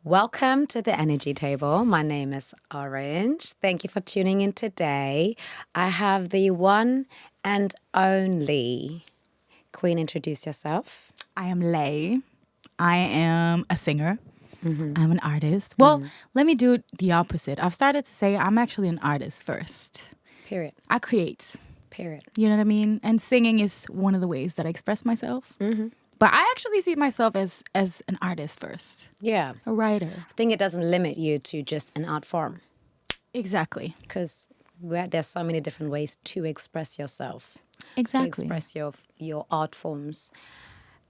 Welcome to the Energy Table. My name is Orange. Thank you for tuning in today. I have the one and only Queen. Introduce yourself. I am Leigh. I am a singer. I'm an artist. Well, let me do the opposite. I've started to say I'm actually an artist first. Period. I create. Period. You know what I mean? And singing is one of the ways that I express myself. But I actually see myself as an artist first. Yeah. A writer. I think it doesn't limit you to just an art form. Exactly. Because there's so many different ways to express yourself. Exactly. To express your art forms.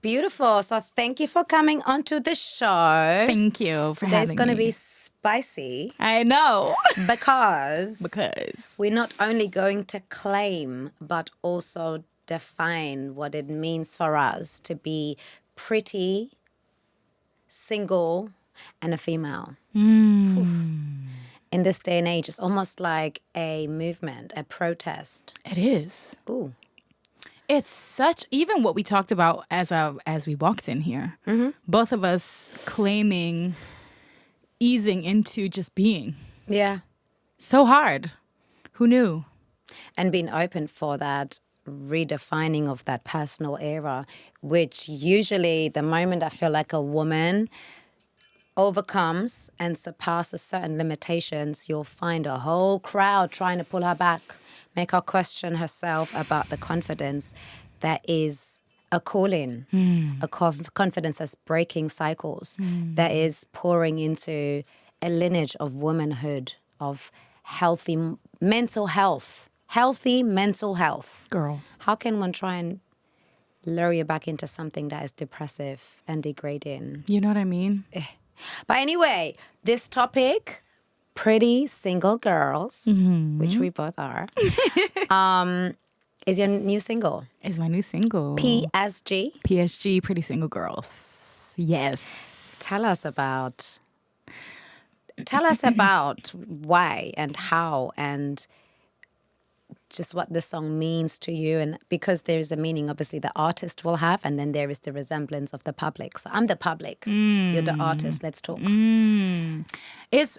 Beautiful. So thank you for coming onto the show. Thank you for Today's having going to me. be spicy. I know. Because we're not only going to claim, but also define what it means for us to be pretty, single, and a female. In this day and age, it's almost like a movement, a protest. It is. Ooh. It's such, even what we talked about as we walked in here, both of us claiming easing into just being. Yeah. So hard. Who knew? And being open for that redefining of that personal era, which usually the moment I feel like a woman overcomes and surpasses certain limitations, you'll find a whole crowd trying to pull her back, make her question herself about the confidence that is a calling, a confidence that's breaking cycles, that is pouring into a lineage of womanhood, of healthy mental health. Healthy mental health. Girl. How can one try and lure you back into something that is depressive and degrading? You know what I mean? But anyway, this topic, pretty single girls, which we both are, is your new single. Is my new single. PSG. PSG, Pretty Single Girls. Yes. Tell us about why and how and just what this song means to you. And because there is a meaning, obviously, the artist will have, and then there is the resemblance of the public. So I'm the public. You're the artist. Let's talk. It's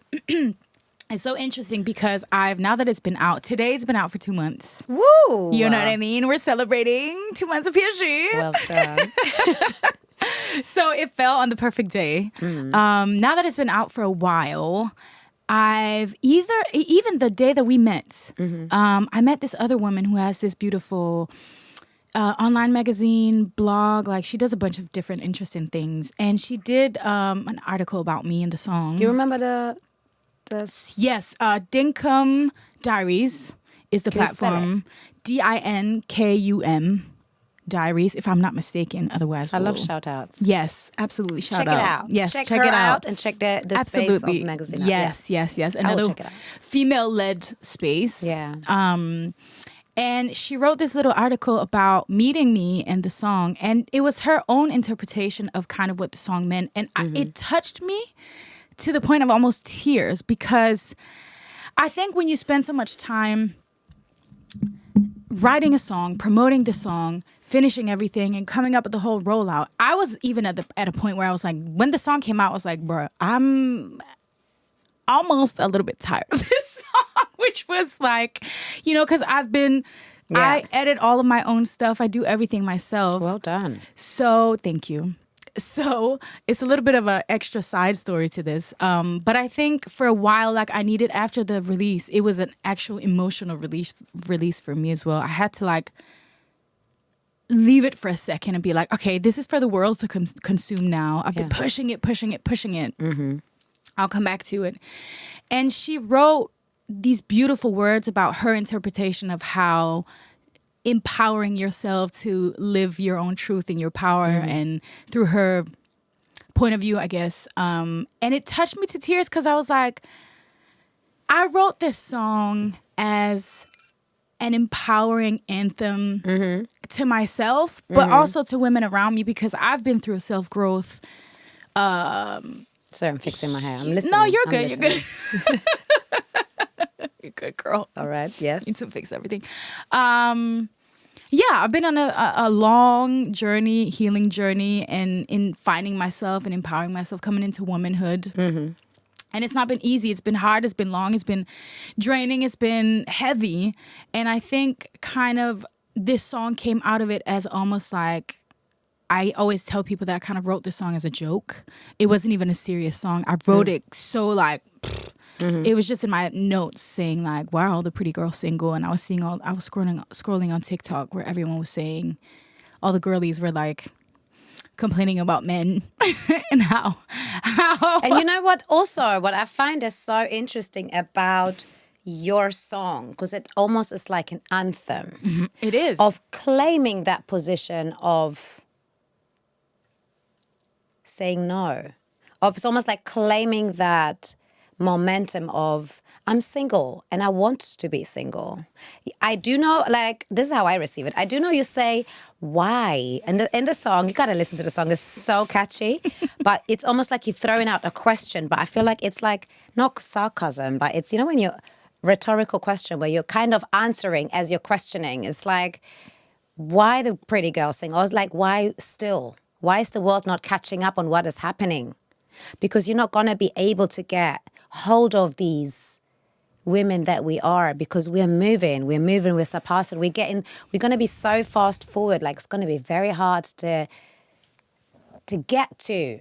so interesting because now that it's been out, today's been out for 2 months. Woo! You know what I mean? We're celebrating 2 months of PSG. Well done. So it fell on the perfect day. Now that it's been out for a while, even the day that we met, I met this other woman who has this beautiful online magazine, blog. Like, she does a bunch of different interesting things. And she did an article about me in the song. Do you remember the Yes. Dinkum Diaries is the platform. DINKUM Diaries, if I'm not mistaken. Otherwise, I love shout outs. Yes, absolutely. Check it out. Yes, check check her it out. and check the space of magazine. Yes, yes. I will Another check it out. female-led space. Yeah. And she wrote this little article about meeting me and the song. And it was her own interpretation of kind of what the song meant. And it touched me to the point of almost tears, because I think when you spend so much time writing a song, promoting the song, finishing everything, and coming up with the whole rollout, I was even at a point where I was like, when the song came out, I was like, bro, I'm almost a little bit tired of this song, which was like, because I edit all of my own stuff. I do everything myself. Well done. So thank you. So it's a little bit of an extra side story to this. But I think for a while, like, I needed, after the release, it was an actual emotional release for me as well. I had to like leave it for a second and be like, okay, this is for the world to consume now. I've been pushing it. I'll come back to it. And she wrote these beautiful words about her interpretation of how empowering yourself to live your own truth and your power, and through her point of view, I guess. And it touched me to tears because I was like, I wrote this song as an empowering anthem to myself, but also to women around me, because I've been through a self-growth. Sorry, I'm fixing my hair. I'm listening. No, you're good. You're good. You're good, girl. All right. Yes. Need to fix everything. Yeah, I've been on a long journey, healing journey, and in finding myself and empowering myself, coming into womanhood. And it's not been easy. It's been hard. It's been long. It's been draining. It's been heavy. And I think kind of this song came out of it as almost like, I always tell people that I kind of wrote this song as a joke. It wasn't even a serious song. I wrote it so like, it was just in my notes saying like, why are all the pretty girls single? And I was scrolling on TikTok where everyone was saying, all the girlies were like, complaining about men and how And you know what? Also, what I find is so interesting about your song, because it almost is like an anthem. it is Of claiming that position of saying no. It's almost like claiming that momentum of I'm single and I want to be single. I do know, like, this is how I receive it. I do know you say why. And in the song, you got to listen to the song. It's so catchy. But it's almost like you're throwing out a question. But I feel like it's like not sarcasm, but it's, you know, when you're rhetorical question where you're kind of answering as you're questioning. It's like, why the pretty girl sing? Or it's like, why still? Why is the world not catching up on what is happening? Because you're not going to be able to get hold of these women that we are, because we're moving, we're surpassing, we're going to be so fast forward, like it's going to be very hard to get to.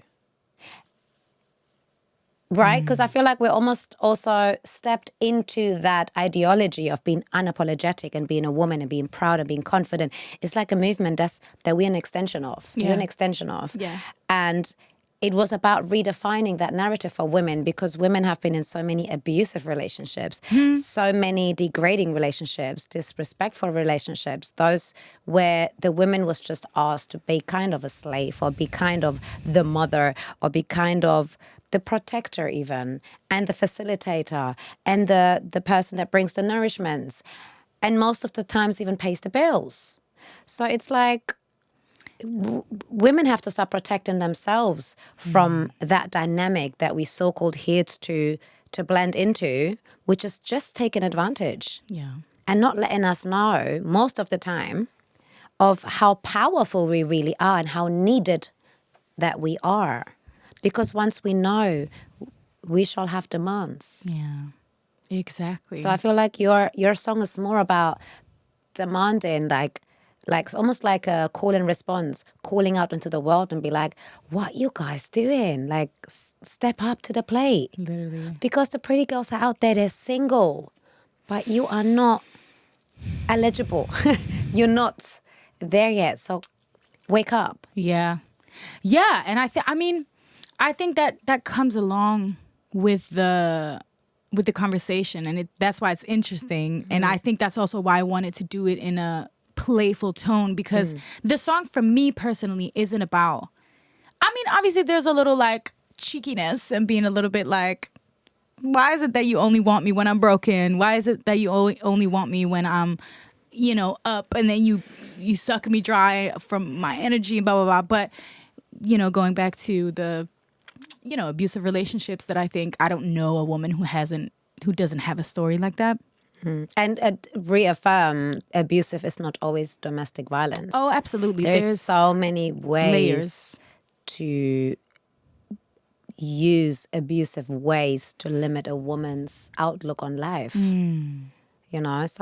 Right? Because I feel like we're almost also stepped into that ideology of being unapologetic and being a woman and being proud and being confident. It's like a movement that we're an extension of. Yeah. We're an extension of. Yeah. And it was about redefining that narrative for women, because women have been in so many abusive relationships, so many degrading relationships, disrespectful relationships, those where the woman was just asked to be kind of a slave or be kind of the mother or be kind of the protector even, and the facilitator and the person that brings the nourishments, and most of the times even pays the bills. So it's like women have to start protecting themselves from that dynamic that we so-called here to blend into, which is just taking advantage. Yeah. And not letting us know most of the time of how powerful we really are and how needed that we are. Because once we know, we shall have demands. Yeah. Exactly. So I feel like your song is more about demanding, like it's almost like a call and response, calling out into the world and be like, what you guys doing? Like, step up to the plate. Literally. Because the pretty girls are out there, they're single, but you are not eligible. You're not there yet. So wake up. Yeah. Yeah. And I think that comes along with the conversation, and that's why it's interesting. And I think that's also why I wanted to do it in a playful tone, because the song for me personally isn't about, I mean, obviously there's a little like cheekiness and being a little bit like, why is it that you only want me when I'm broken? Why is it that you only want me when I'm, up, and then you suck me dry from my energy and blah, blah, blah. But, going back to the, abusive relationships, that I think I don't know a woman who doesn't have a story like that. And reaffirm, abusive is not always domestic violence. Oh, absolutely. There's so many ways layers to use abusive ways to limit a woman's outlook on life. So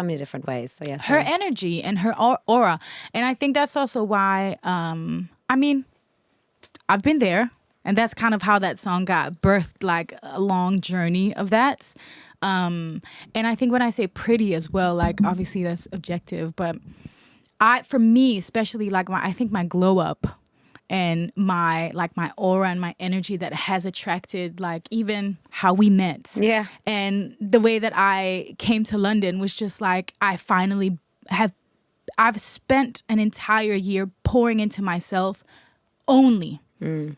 many different ways. So yes, her energy and her aura. And I think that's also why, I've been there. And that's kind of how that song got birthed, like a long journey of that. And I think when I say pretty as well, like obviously that's objective, but for me, especially like I think my glow up and my aura and my energy that has attracted, like even how we met. Yeah. And the way that I came to London was just like, I've spent an entire year pouring into myself only.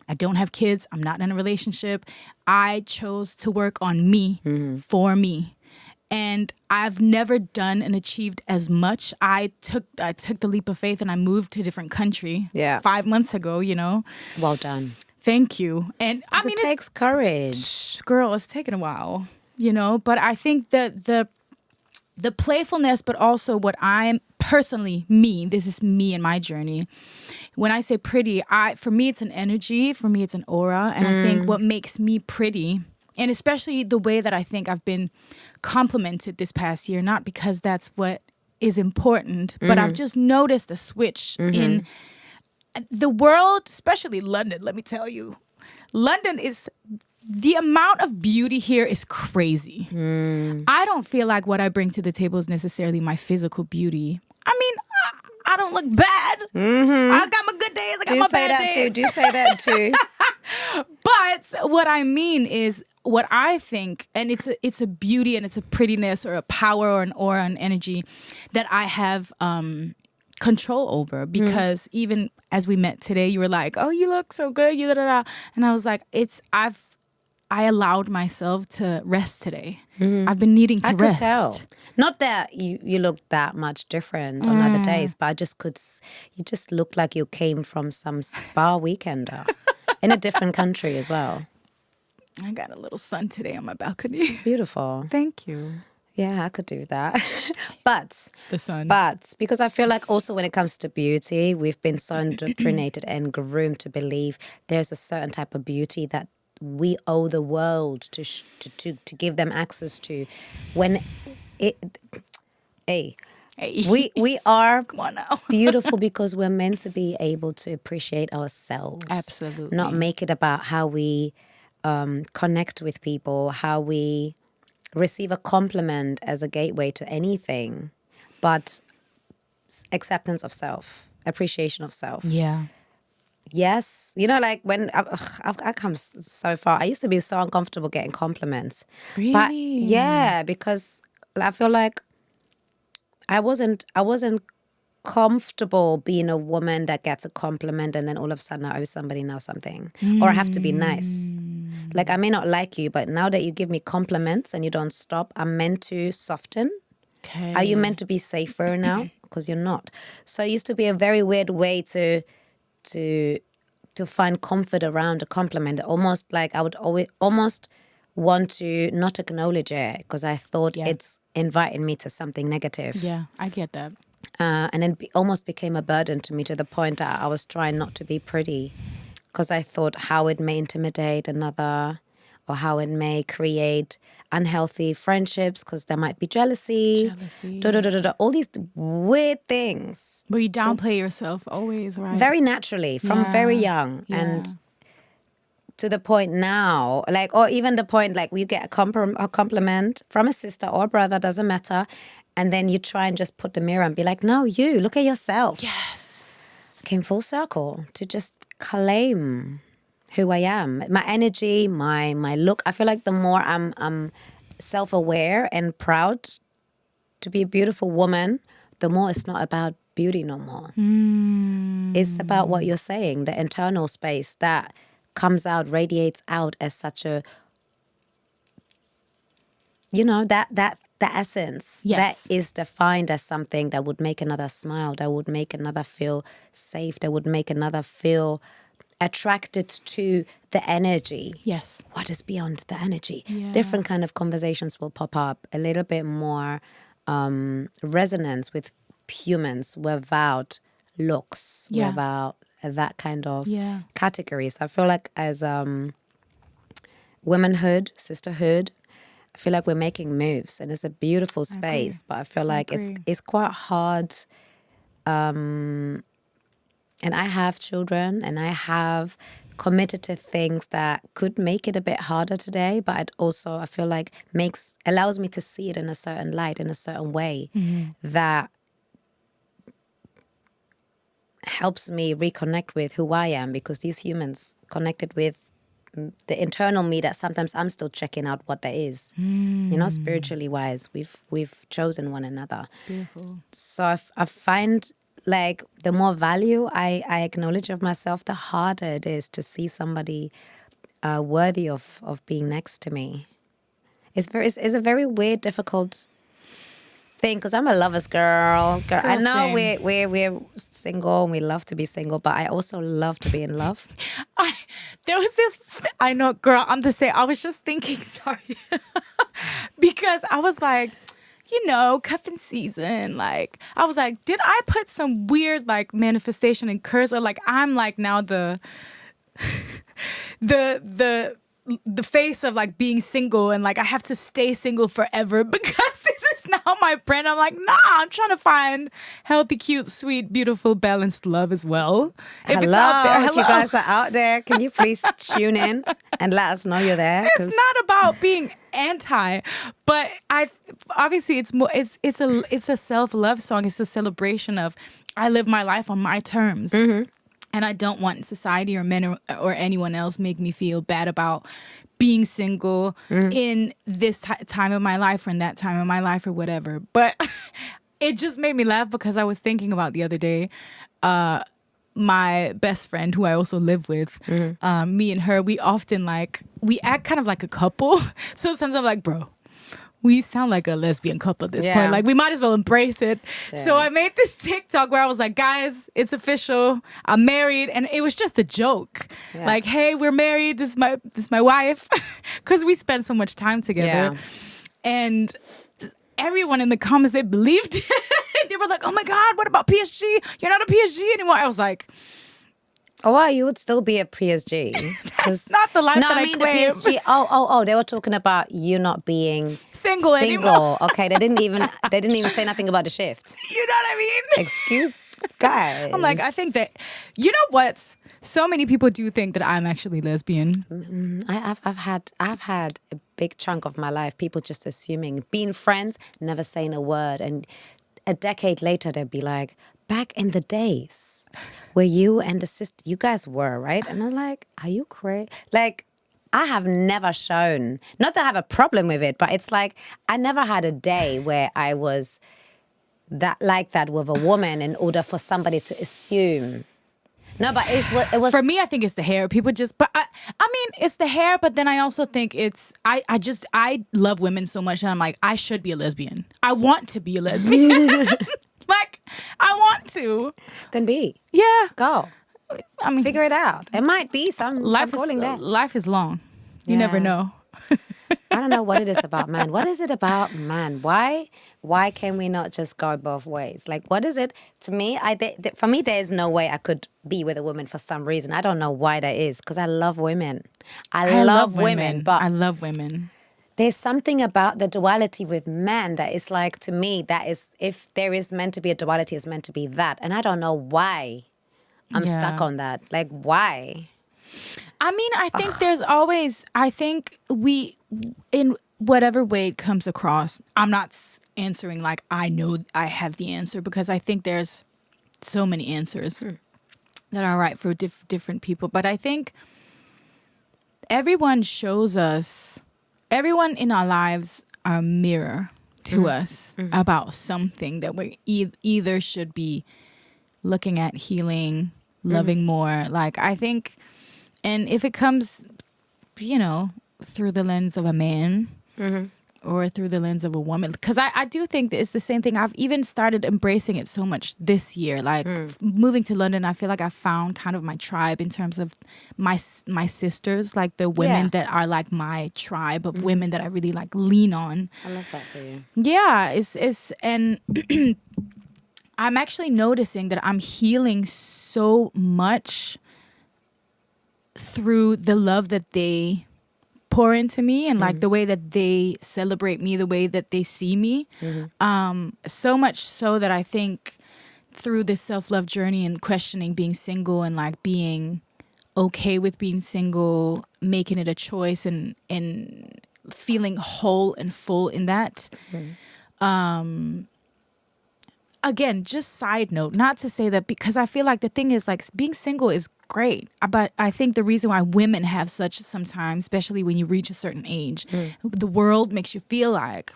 I don't have kids. I'm not in a relationship. I chose to work on me for me. And I've never done and achieved as much. I took the leap of faith and I moved to a different country 5 months ago, Well done. Thank you. And I mean, it takes courage. Girl, it's taken a while, but I think that the playfulness, but also what I'm personally, this is me and my journey. When I say pretty, for me, it's an energy. For me, it's an aura. And I think what makes me pretty, and especially the way that I think I've been complimented this past year, not because that's what is important, but I've just noticed a switch in the world, especially London. Let me tell you, London is, the amount of beauty here is crazy. I don't feel like what I bring to the table is necessarily my physical beauty. I mean, I don't look bad. I got my good days. I got my bad days. Do say that too. But what I mean is, what I think, and it's a beauty and it's a prettiness or a power or an aura and energy that I have control over, because even as we met today, you were like, "Oh, you look so good," and I was like, I allowed myself to rest today. I've been needing to rest. I could tell. Not that you look that much different on other days, but I just you just look like you came from some spa weekender in a different country as well. I got a little sun today on my balcony. It's beautiful. Thank you. Yeah, I could do that. But the sun. But because I feel like also when it comes to beauty, we've been so indoctrinated and groomed to believe there's a certain type of beauty that we owe the world to give them access to. When we are Come on now. beautiful because we're meant to be able to appreciate ourselves. Absolutely. Not make it about how we connect with people, how we receive a compliment as a gateway to anything, but acceptance of self, appreciation of self. Yeah. Yes. You know, like when I've come so far, I used to be so uncomfortable getting compliments. Really? But yeah, because I feel like I wasn't comfortable being a woman that gets a compliment and then all of a sudden I owe somebody now something. Or I have to be nice. Like, I may not like you, but now that you give me compliments and you don't stop, I'm meant to soften. Okay. Are you meant to be safer now? Because you're not. So it used to be a very weird way to find comfort around a compliment. Almost like I would almost want to not acknowledge it because I thought it's inviting me to something negative. Yeah, I get that. And then almost became a burden to me, to the point that I was trying not to be pretty because I thought how it may intimidate another or how it may create unhealthy friendships because there might be jealousy. All these weird things. But you downplay yourself always, right? Very naturally, from very young. Yeah. And to the point now, like, or even the point, like, you get a compliment from a sister or brother, doesn't matter. And then you try and just put the mirror and be like, no, you, look at yourself. Yes. Came full circle to just claim who I am, my energy, my look. I feel like the more I'm self-aware and proud to be a beautiful woman, the more it's not about beauty no more. It's about what you're saying, the internal space that comes out, radiates out as such a, you know, that essence that is defined as something that would make another smile, that would make another feel safe, that would make another feel attracted to the energy. Yes. What is beyond the energy? Yeah. Different kind of conversations will pop up, a little bit more resonance with humans without looks, without that kind of category. So I feel like as womanhood, sisterhood, I feel like we're making moves and it's a beautiful space, but I feel like it's quite hard. And I have children and I have committed to things that could make it a bit harder today, but it also, I feel like, allows me to see it in a certain light, in a certain way that helps me reconnect with who I am, because these humans connected with the internal me that sometimes I'm still checking out what that is. You know, spiritually wise, we've chosen one another. Beautiful. So I find, like, the more value I acknowledge of myself, the harder it is to see somebody worthy of being next to me. It's a very weird, difficult thing, because I'm a lover's girl. I know we're single and we love to be single, but I also love to be in love. There was this, I know, girl, I'm the same. I was just thinking, sorry, because I was like, cuffing season. Like, I was like, did I put some weird like manifestation in curse, or like I'm like now the the face of like being single, and like I have to stay single forever because this is now my brand. I'm like, nah, I'm trying to find healthy, cute, sweet, beautiful, balanced love as well. If it's out there, If you guys are out there, can you please tune in and let us know you're there? It's not about being anti, but I obviously it's more it's a self-love song. It's a celebration of I live my life on my terms. And I don't want society or men or anyone else make me feel bad about being single in this time of my life or in that time of my life or whatever. But it just made me laugh because I was thinking about the other day, my best friend who I also live with, me and her, we often we act kind of like a couple. So sometimes I'm like, bro, we sound like a lesbian couple at this point. Like, we might as well embrace it. Yeah. So I made this TikTok where I was like, guys, it's official. I'm married. And it was just a joke. Yeah. Like, hey, we're married. This is my wife. Because we spent so much time together. Yeah. And everyone in the comments, they believed it. They were like, oh my God, what about PSG? You're not a PSG anymore. I was like, oh, wow, you would still be a PSG. That's not the life that I claim. The PSG. Oh, they were talking about you not being single anymore. Okay, they didn't even say nothing about the shift. You know what I mean? Excuse, guys. I'm like, I think that, you know what? So many people do think that I'm actually lesbian. I've had a big chunk of my life people just assuming, being friends, never saying a word, and a decade later they'd be like, back in the days where you and the sister, you guys were, right? And I'm like, are you crazy? Like, I have never shown, not that I have a problem with it, but it's like, I never had a day where I was that with a woman in order for somebody to assume. No, but it was. For me, I think it's the hair. People just, but I mean, it's the hair, but then I also think it's, I love women so much and I'm like, I should be a lesbian. I want to be a lesbian. Like, I want to. Then be. Yeah. Go. I mean, figure it out. It might be some calling there. Life is long. You never know. I don't know what it is about man. What is it about man? Why can we not just go both ways? Like, what is it? To me, for me, there is no way I could be with a woman for some reason. I don't know why that is, because I love women. I love women, but I love women. There's something about the duality with men that is like, to me, that is, if there is meant to be a duality, it's meant to be that. And I don't know why I'm stuck on that. Like, why? I mean, I think there's always, I think we, in whatever way it comes across, I'm not answering like I know I have the answer, because I think there's so many answers that are right for different people. But I think everyone shows us, everyone in our lives are a mirror to us about something that we either should be looking at, healing, loving more. Like, I think, and if it comes, through the lens of a man or through the lens of a woman, because I do think that it's the same thing. I've even started embracing it so much this year. Like, moving to London, I feel like I found kind of my tribe in terms of my sisters, like the women that are like my tribe of women that I really like lean on. I love that for you. Yeah, it's and I'm actually noticing that I'm healing so much through the love that they pour into me and like the way that they celebrate me, the way that they see me. So much so that I think through this self-love journey and questioning being single and like being okay with being single, making it a choice and feeling whole and full in that. Again, just side note, not to say that, because I feel like the thing is like being single is great, but I think the reason why women have such, sometimes, especially when you reach a certain age, the world makes you feel like,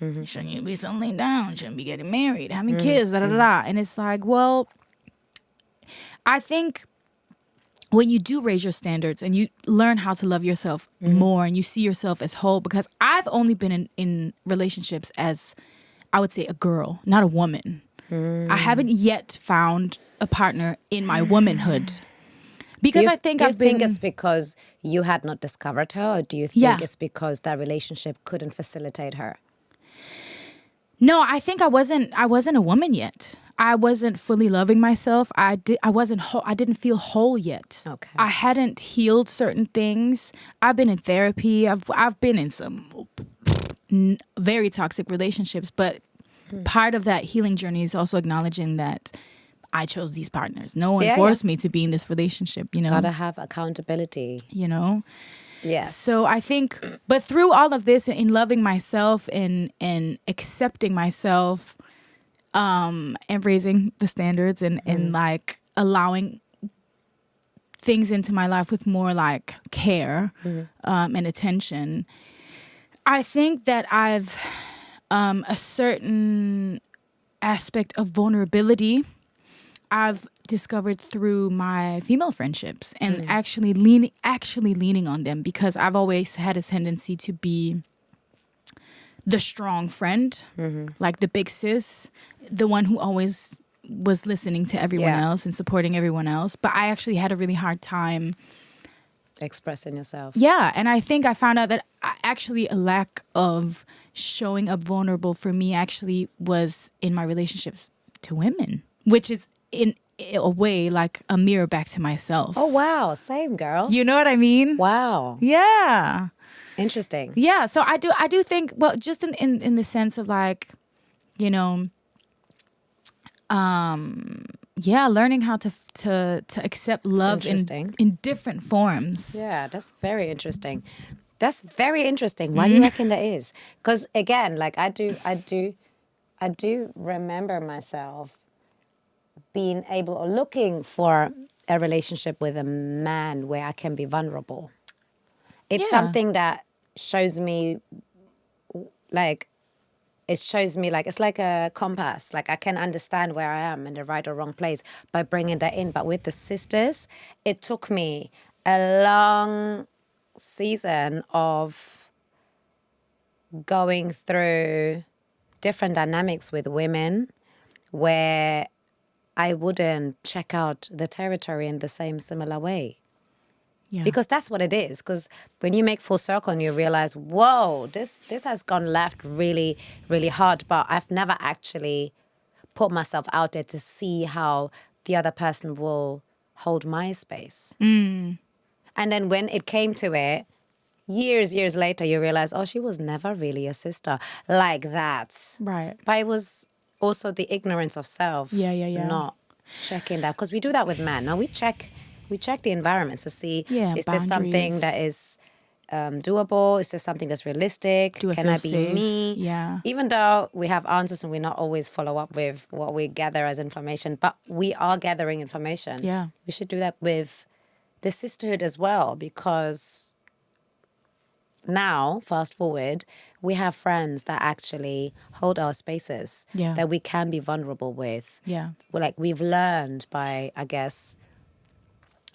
shouldn't you be settling down, shouldn't be getting married, having kids, and it's like, well, I think when you do raise your standards and you learn how to love yourself more and you see yourself as whole, because I've only been in relationships as, I would say, a girl, not a woman. I haven't yet found a partner in my womanhood. Because I think I've been... Do you think it's because you had not discovered her, or do you think it's because that relationship couldn't facilitate her? No, I think I wasn't a woman yet. I wasn't fully loving myself. I wasn't whole. I didn't feel whole yet. Okay. I hadn't healed certain things. I've been in therapy. I've been in some very toxic relationships, but part of that healing journey is also acknowledging that I chose these partners. No one forced me to be in this relationship, you know. Gotta have accountability. You know? Yes. So I think, but through all of this, in loving myself and accepting myself, and raising the standards and like allowing things into my life with more like care and attention, I think that I've a certain aspect of vulnerability I've discovered through my female friendships and actually leaning on them, because I've always had a tendency to be the strong friend, like the big sis, the one who always was listening to everyone else and supporting everyone else. But I actually had a really hard time expressing yourself. Yeah, and I think I found out that actually a lack of showing up vulnerable for me actually was in my relationships to women, which is in a way like a mirror back to myself. Oh, wow. Same, girl. You know what I mean? Wow. Yeah. Interesting. Yeah. So I do think, well, just in the sense of like, you know, learning how to accept love in different forms. Yeah, that's very interesting. That's very interesting. Why do you reckon that is? Because again, like I do remember myself being able or looking for a relationship with a man where I can be vulnerable. It's something that shows me like it's like a compass. Like I can understand where I am in the right or wrong place by bringing that in. But with the sisters, it took me a long season of going through different dynamics with women where I wouldn't check out the territory in the same similar way. Yeah. Because that's what it is. Because when you make full circle and you realize, whoa, this has gone left really, really hard. But I've never actually put myself out there to see how the other person will hold my space. And then when it came to it, years later, you realize, oh, she was never really a sister like that. Right. But it was also the ignorance of self. Yeah. Not checking that. Because we do that with men. Now we check the environments to see, is this something that is doable? Is this something that's realistic? Can I be safe? me? Yeah. Even though we have answers and we not always follow up with what we gather as information, but we are gathering information. Yeah. We should do that with the sisterhood as well, because now, fast forward, we have friends that actually hold our spaces that we can be vulnerable with. Yeah. We've learned by, I guess,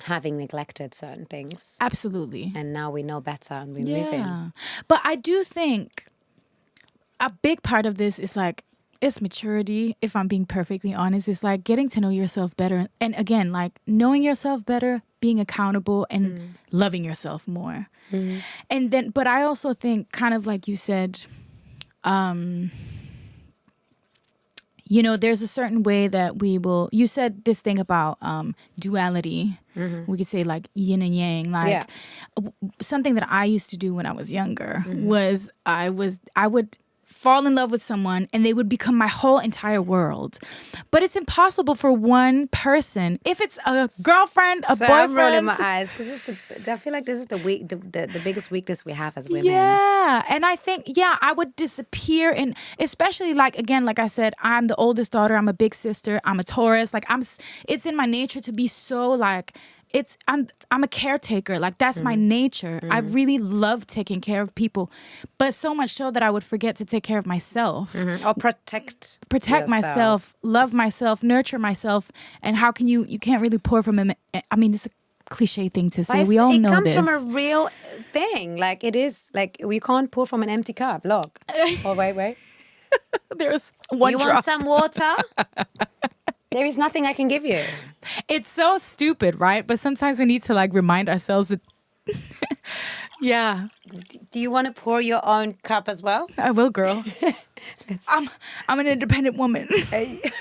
having neglected certain things. Absolutely. And now we know better and we're moving. But I do think a big part of this is like, it's maturity, if I'm being perfectly honest. It's like getting to know yourself better. And again, like knowing yourself better, being accountable and loving yourself more. And then, but I also think, kind of like you said, you know, there's a certain way that you said this thing about duality. We could say like yin and yang. Like something that I used to do when I was younger was I would fall in love with someone and they would become my whole entire world. But it's impossible for one person. If it's a girlfriend, a boyfriend. I'm rolling my eyes because I feel like this is the biggest weakness we have as women. Yeah. And I think, I would disappear. And especially like, again, like I said, I'm the oldest daughter. I'm a big sister. I'm a Taurus. Like it's in my nature to be so like, I'm a caretaker. Like that's my nature. I really love taking care of people, but so much so that I would forget to take care of myself or protect yourself. myself, love myself, nurture myself. And how can you can't really pour from him. I mean, it's a cliche thing to say. We all know this. It comes from a real thing. Like it is like we can't pour from an empty cup. Look. Oh, wait. There's one You drop. want some water? There is nothing I can give you. It's so stupid, right? But sometimes we need to like remind ourselves that, Do you want to pour your own cup as well? I will, girl. I'm an independent woman. Wait,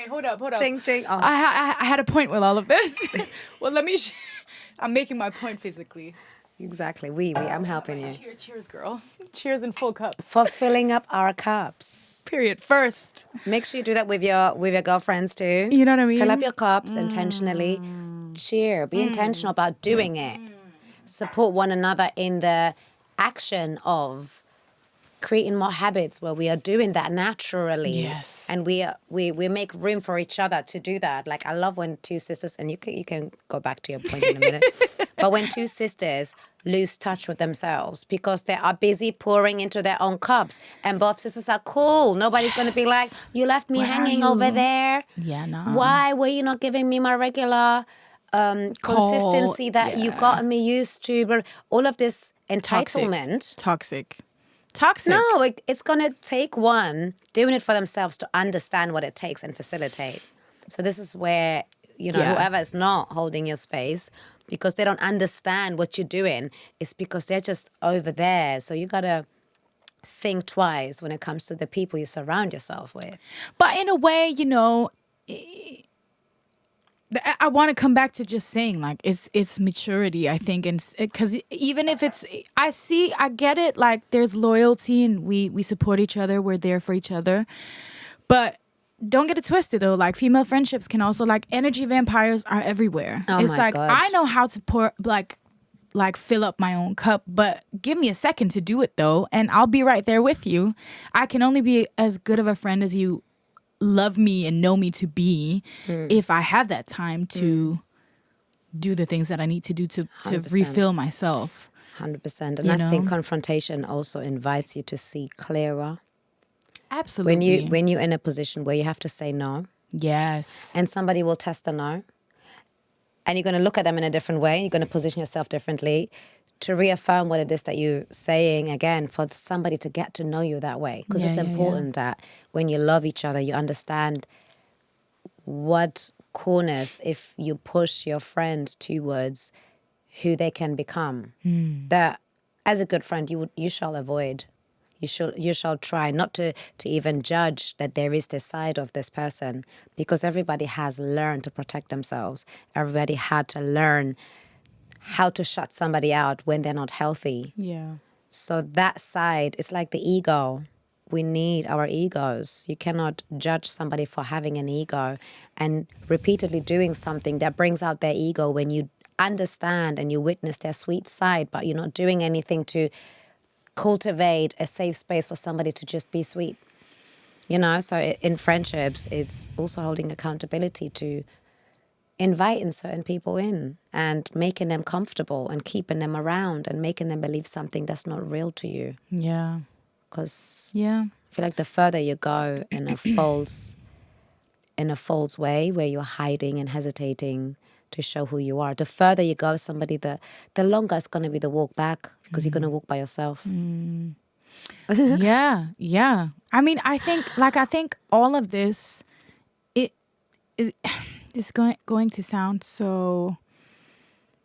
hold up. Ching, ching. Oh. I had a point with all of this. Well, let me. I'm making my point physically. Exactly. I'm helping you. Cheers, girl. Cheers in full cups. For filling up our cups. Period. First. Make sure you do that with your girlfriends too. You know what I mean? Fill up your cups intentionally. Cheer. Be intentional about doing it. Support one another in the action of creating more habits where we are doing that naturally. Yes. And we make room for each other to do that. Like, I love when two sisters, and you can go back to your point in a minute, but when two sisters lose touch with themselves because they are busy pouring into their own cups, and both sisters are cool. Nobody's going to be like, you left me hanging over there. Yeah, no. Why were you not giving me my regular consistency that you got me used to? But all of this entitlement. Toxic. No, it's going to take one doing it for themselves to understand what it takes and facilitate. So this is where, whoever is not holding your space because they don't understand what you're doing, it's because they're just over there. So you got to think twice when it comes to the people you surround yourself with. But in a way, I want to come back to just saying, like, it's maturity, I think, and because even if I get it, like, there's loyalty and we support each other, we're there for each other, but don't get it twisted though. Like, female friendships can also, like, energy vampires are everywhere. Oh, it's my like God. I know how to pour like fill up my own cup, but give me a second to do it though, and I'll be right there with you. I can only be as good of a friend as you love me and know me to be if I have that time to do the things that I need to do to 100%. refill myself. 100%. And I think confrontation also invites you to see clearer. Absolutely. When you're in a position where you have to say no. Yes. And somebody will test the no. And you're going to look at them in a different way. You're going to position yourself differently to reaffirm what it is that you're saying, again, for somebody to get to know you that way. Because it's important that when you love each other, you understand what corners, if you push your friend towards who they can become, that as a good friend, you shall avoid. You shall try not to even judge that there is this side of this person, because everybody has learned to protect themselves. Everybody had to learn how to shut somebody out when they're not healthy. Yeah. So that side, it's like the ego. We need our egos. You cannot judge somebody for having an ego and repeatedly doing something that brings out their ego when you understand and you witness their sweet side, but you're not doing anything to cultivate a safe space for somebody to just be sweet. So in friendships, it's also holding accountability to inviting certain people in and making them comfortable and keeping them around and making them believe something that's not real to you. Yeah. Because I feel like the further you go in a false way where you're hiding and hesitating to show who you are, the further you go somebody, the longer it's going to be the walk back, because you're going to walk by yourself. Yeah. I mean, I think all of this, it is going to sound so,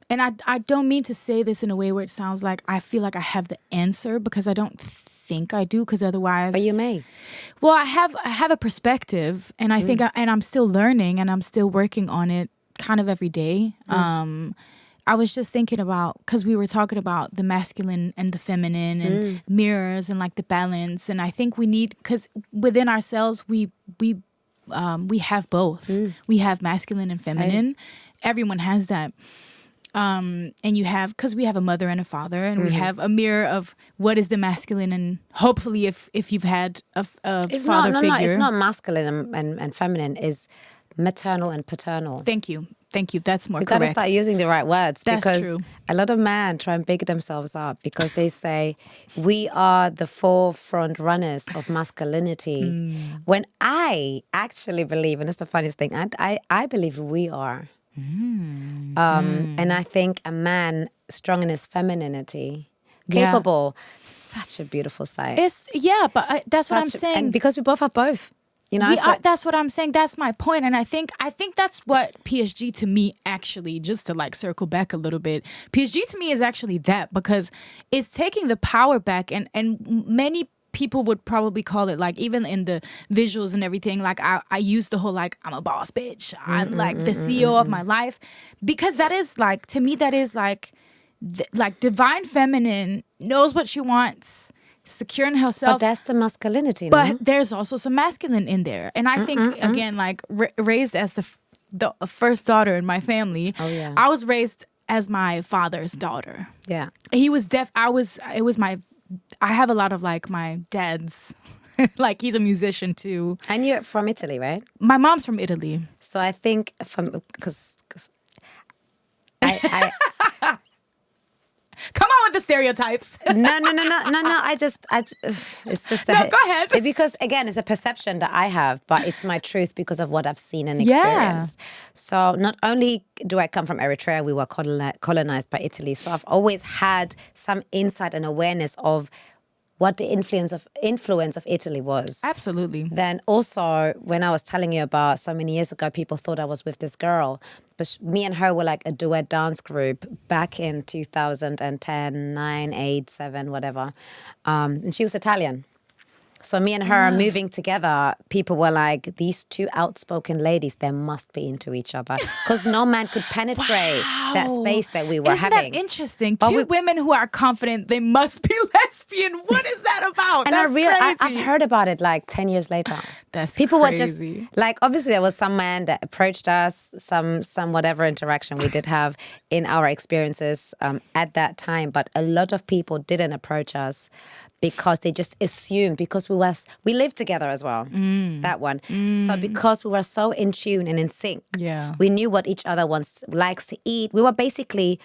and I don't mean to say this in a way where it sounds like I feel like I have the answer, because I don't think I do, because otherwise. But you may. Well, I have a perspective, and I think and I'm still learning, and I'm still working on it kind of every day. I was just thinking about, because we were talking about the masculine and the feminine and mirrors and like the balance, and I think we need, because within ourselves we have both. We have masculine and feminine. Everyone has that. And you have, because we have a mother and a father, and we have a mirror of what is the masculine, and hopefully if you've had a father figure. No, it's not masculine and feminine. It's maternal and paternal. Thank you. That's more correct. You got to start using the right words. That's because true. A lot of men try and big themselves up because they say we are the forefront runners of masculinity. When I actually believe, and it's the funniest thing, I believe we are. And I think a man strong in his femininity, capable, such a beautiful sight. But that's what I'm saying. And because we both have both. That's what I'm saying. That's my point. And I think that's what PSG to me, actually, just to like circle back a little bit, PSG to me is actually that, because it's taking the power back, and many people would probably call it, like, even in the visuals and everything, like I use the whole, like, I'm a boss bitch, I'm like the CEO of my life, because that is like, to me, that is like like divine feminine knows what she wants, secure in But herself. that's the masculinity, But no? there's also some masculine in there, and I think again, like raised as the first daughter in my family. Oh, yeah. I was raised as my father's daughter. Yeah. He was I have a lot of, like, my dad's like, he's a musician too. And you're from Italy, right? My mom's from Italy. So I think because I Come on with the stereotypes. no. It's just No, go ahead. Because again, it's a perception that I have, but it's my truth because of what I've seen and Yeah. experienced. So not only do I come from Eritrea, we were colonized by Italy. So I've always had some insight and awareness of what the influence of Italy was. Absolutely. Then also, when I was telling you about so many years ago, people thought I was with this girl. But me and her were like a duet dance group back in 2010, 9, 8, 7, whatever. And she was Italian. So me and her moving together, people were like, these two outspoken ladies, they must be into each other. Because no man could penetrate that space that we were Isn't having. that interesting? But Two women who are confident they must be lesbian. What is that about? And That's I've crazy. heard about it like 10 years later. That's People were just crazy. like, obviously there was some man that approached us, some whatever interaction we did have in our experiences at that time. But a lot of people didn't approach us because they just assumed, because we lived together as well, that one. So because we were so in tune and in sync, Yeah. we knew what each other likes to eat. We were basically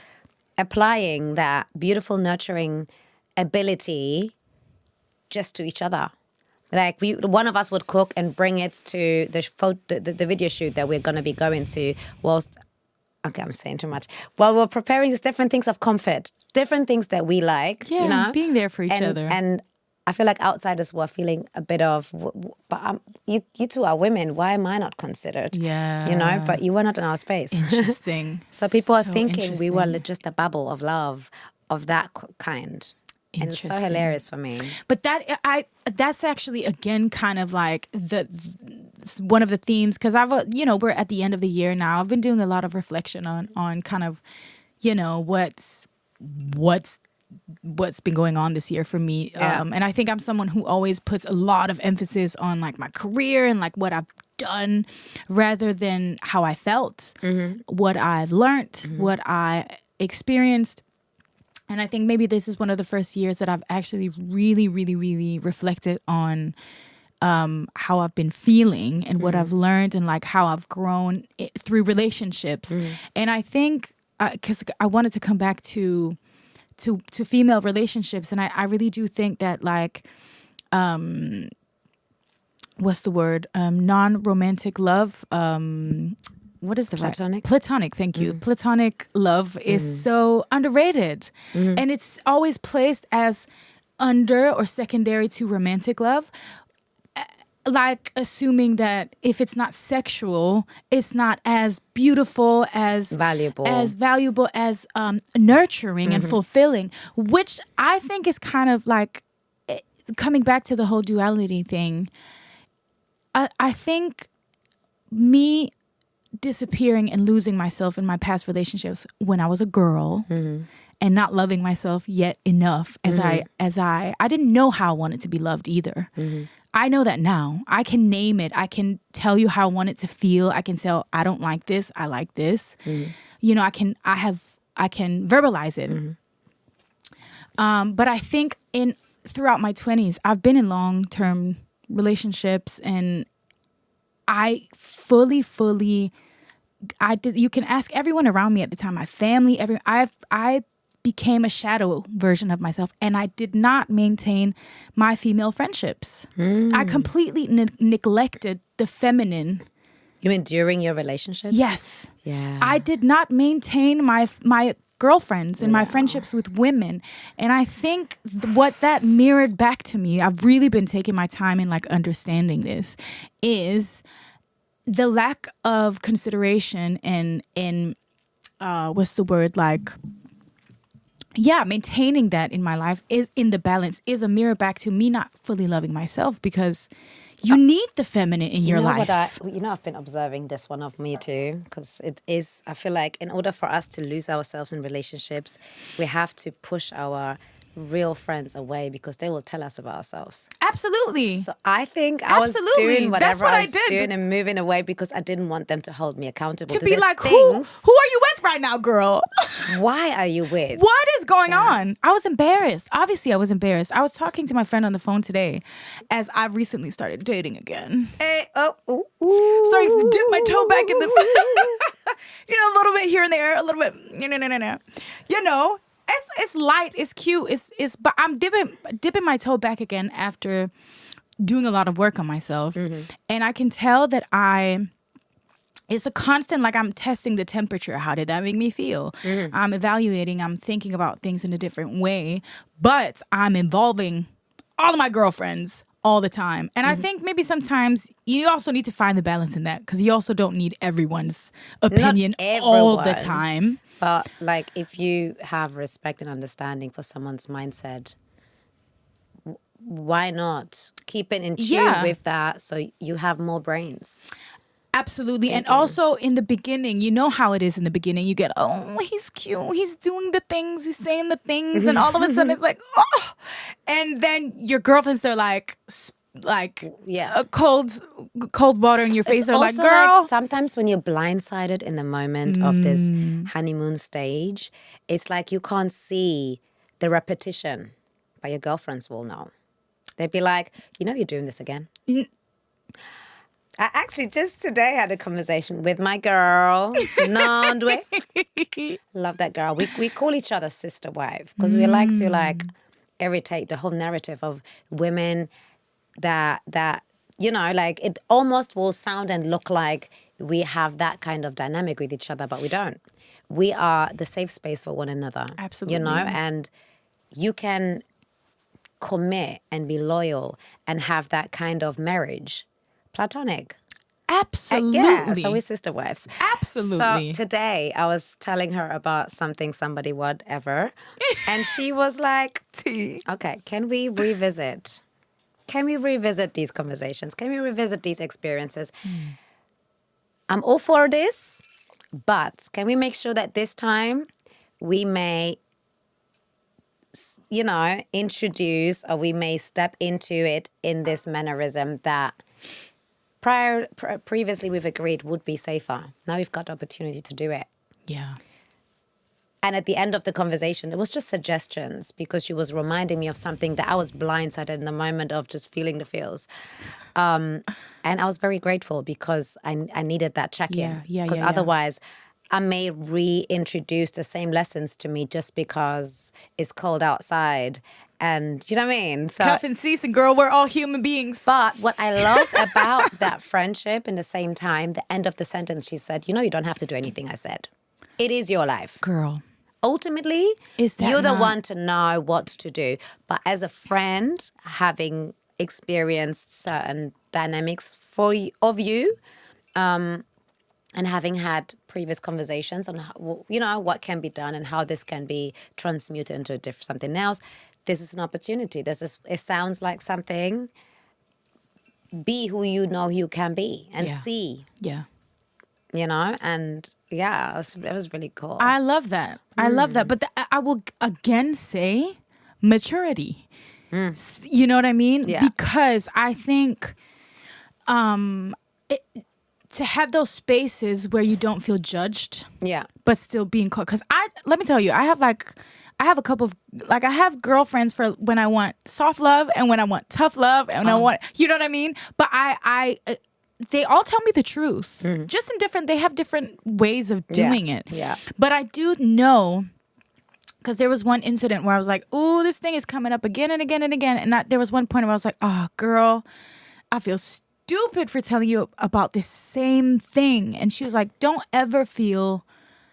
applying that beautiful, nurturing ability just to each other. Like one of us would cook and bring it to the video shoot that we're going to be going to whilst, okay, I'm saying too much. While we're preparing these different things of comfort, different things that we like, Yeah, you know. being there for each other. And I feel like outsiders were feeling a bit of, but you two are women. Why am I not considered? Yeah. You know, but you were not in our space. Interesting. So people are So thinking we were interesting. just a bubble of love of that kind. And it's so Interesting. hilarious for me. But that's actually, again, kind of like one of the themes, because we're at the end of the year now. I've been doing a lot of reflection on kind of, what's been going on this year for me. Yeah. And I think I'm someone who always puts a lot of emphasis on, like, my career and, like, what I've done rather than how I felt, what I've learned, what I experienced. And I think maybe this is one of the first years that I've actually really, really, really reflected on how I've been feeling and what I've learned and, like, how I've grown through relationships. And I think, because I wanted to come back to female relationships, and I really do think that, like, what's the word? Non-romantic love. What is the Platonic? Platonic, thank you. Platonic love is so underrated. And it's always placed as under or secondary to romantic love. Like, assuming that if it's not sexual, it's not as beautiful, as Valuable as nurturing and fulfilling, which I think is kind of like coming back to the whole duality thing. I think me disappearing and losing myself in my past relationships when I was a girl and not loving myself yet enough as I didn't know how I wanted to be loved either. I know that now. I can name it. I can tell you how I want it to feel. I can tell I don't like this. I like this. I can verbalize it. But I think throughout my 20s, I've been in long-term relationships, and I fully, you can ask everyone around me at the time, my family, I became a shadow version of myself, and I did not maintain my female friendships. I completely neglected the feminine. You mean during your relationship? Yes. Yeah. I did not maintain my girlfriends and my friendships with women. And I think what that mirrored back to me, I've really been taking my time in, like, understanding this, is the lack of consideration and what's the word, like, maintaining that in my life is in the balance is a mirror back to me not fully loving myself, because you need the feminine in your life. I've been observing this one of me too, because it is, I feel like in order for us to lose ourselves in relationships, we have to push our real friends away because they will tell us about ourselves. Absolutely. So I think I was Absolutely. doing That's whatever what I I was did. doing and moving away because I didn't want them to hold me accountable To to be the like, who things. are you with right now, girl? Why are you with? What is going on? I was embarrassed. Obviously, I was embarrassed. I was talking to my friend on the phone today as I've recently started dating again. Hey, Starting to dip my toe back in the, a little bit here and there, a little bit, no. It's light, it's cute, but I'm dipping my toe back again after doing a lot of work on myself. And I can tell that it's a constant, like I'm testing the temperature. How did that make me feel? I'm evaluating, I'm thinking about things in a different way, but I'm involving all of my girlfriends all the time. And I think maybe sometimes you also need to find the balance in that, because you also don't need everyone's opinion all the time. But like, if you have respect and understanding for someone's mindset, why not keep it in tune with that so you have more brains? Absolutely. And also in the beginning, you know how it is in the beginning. You get, oh, he's cute. He's doing the things. He's saying the things. And all of a sudden it's like, oh. And then your girlfriends, they're like a cold water in your face. They're like, girl. Like sometimes when you're blindsided in the moment of this honeymoon stage, it's like you can't see the repetition, but your girlfriends will know. They'd be like, you're doing this again. I actually just today had a conversation with my girl, Nandwe. Love that girl. We call each other sister wife because we like to irritate the whole narrative of women that like it almost will sound and look like we have that kind of dynamic with each other, but we don't. We are the safe space for one another. Absolutely. And you can commit and be loyal and have that kind of marriage. Platonic. Absolutely. Yeah, so we're sister wives. Absolutely. So today I was telling her about something, somebody, whatever. And she was like, okay, can we revisit these conversations? Can we revisit these experiences? I'm all for this, but can we make sure that this time we may, introduce or we may step into it in this mannerism that previously we've agreed would be safer. Now we've got the opportunity to do it. Yeah. And at the end of the conversation, it was just suggestions because she was reminding me of something that I was blindsided in the moment of just feeling the feels. And I was very grateful because I needed that check-in. Because otherwise I may reintroduce the same lessons to me just because it's cold outside. And you know what I mean? So, cuff and season, girl, we're all human beings. But what I love about that friendship, in the same time, the end of the sentence, she said, you don't have to do anything I said. It is your life. Girl. Ultimately, you're the one to know what to do. But as a friend, having experienced certain dynamics of you, and having had previous conversations on what can be done and how this can be transmuted into something else, this is an opportunity. It sounds like something. Be who you know you can be and see. Yeah. And it was really cool. I love that. But I will again say maturity. You know what I mean? Yeah. Because I think to have those spaces where you don't feel judged. Yeah. But still being called. Because let me tell you, I have a couple of, I have girlfriends for when I want soft love and when I want tough love and I want, you know what I mean? But they all tell me the truth. Just they have different ways of doing it. Yeah. But I do know, because there was one incident where I was like, oh, this thing is coming up again and again and again. And there was one point where I was like, oh, girl, I feel stupid for telling you about this same thing. And she was like, don't ever feel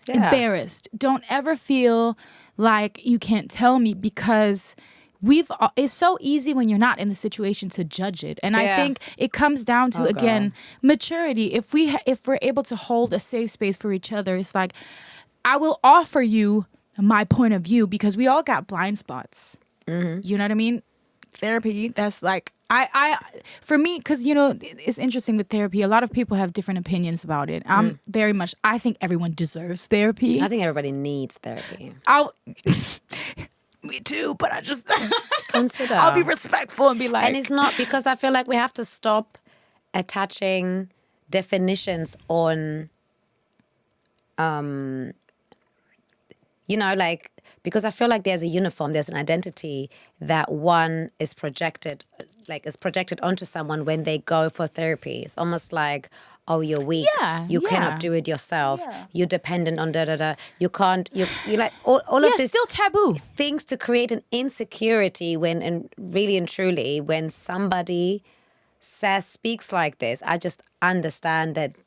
embarrassed. Don't ever feel like you can't tell me, because it's so easy when you're not in the situation to judge it. And I think it comes down to, again, maturity. If we're able to hold a safe space for each other, it's like, I will offer you my point of view, because we all got blind spots. You know what I mean? Therapy, that's like, I for me, because, you know, it's interesting with therapy. A lot of people have different opinions about it. I'm very much, I think everyone deserves therapy. I think everybody needs therapy. Me too, but I just Consider. I'll be respectful and be like, And it's not, because I feel like we have to stop attaching definitions on, you know, like, because I feel like there's a uniform, there's an identity that one is projected, like is projected onto someone when they go for therapy. It's almost like, oh, you're weak. You cannot do it yourself. You're dependent on da-da-da. You can't, you like, all of this. still taboo. Things to create an insecurity when, and really and truly, when somebody speaks like this, I just understand that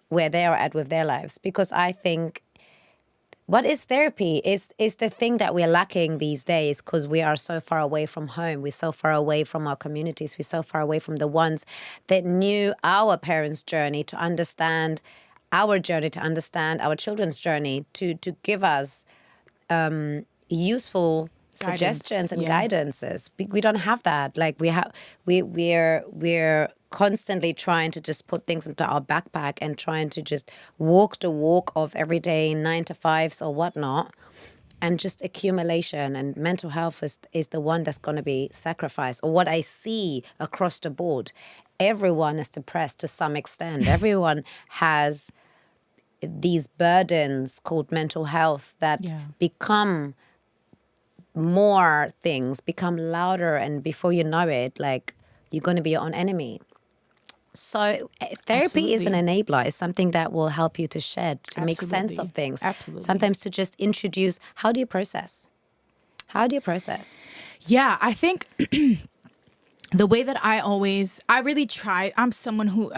where they are at with their lives. Because I think what is therapy is the thing that we're lacking these days, because we are so far away from home. We're so far away from our communities. We're so far away from the ones that knew our parents' journey, to understand our journey, to understand our children's journey, to give us useful suggestions and guidances. We don't have that. Like we're constantly trying to just put things into our backpack and trying to just walk the walk of everyday 9 to 5s or whatnot, and just accumulation. And mental health is the one that's going to be sacrificed, or what I see across the board. Everyone is depressed to some extent. Everyone has these burdens called mental health that become more things, become louder, and before you know it, like, you're going to be your own enemy. So therapy is an enabler. It's something that will help you to shed, to make sense of things. Sometimes to just introduce, how do you process? Yeah, I think the way that I really try, I'm someone who,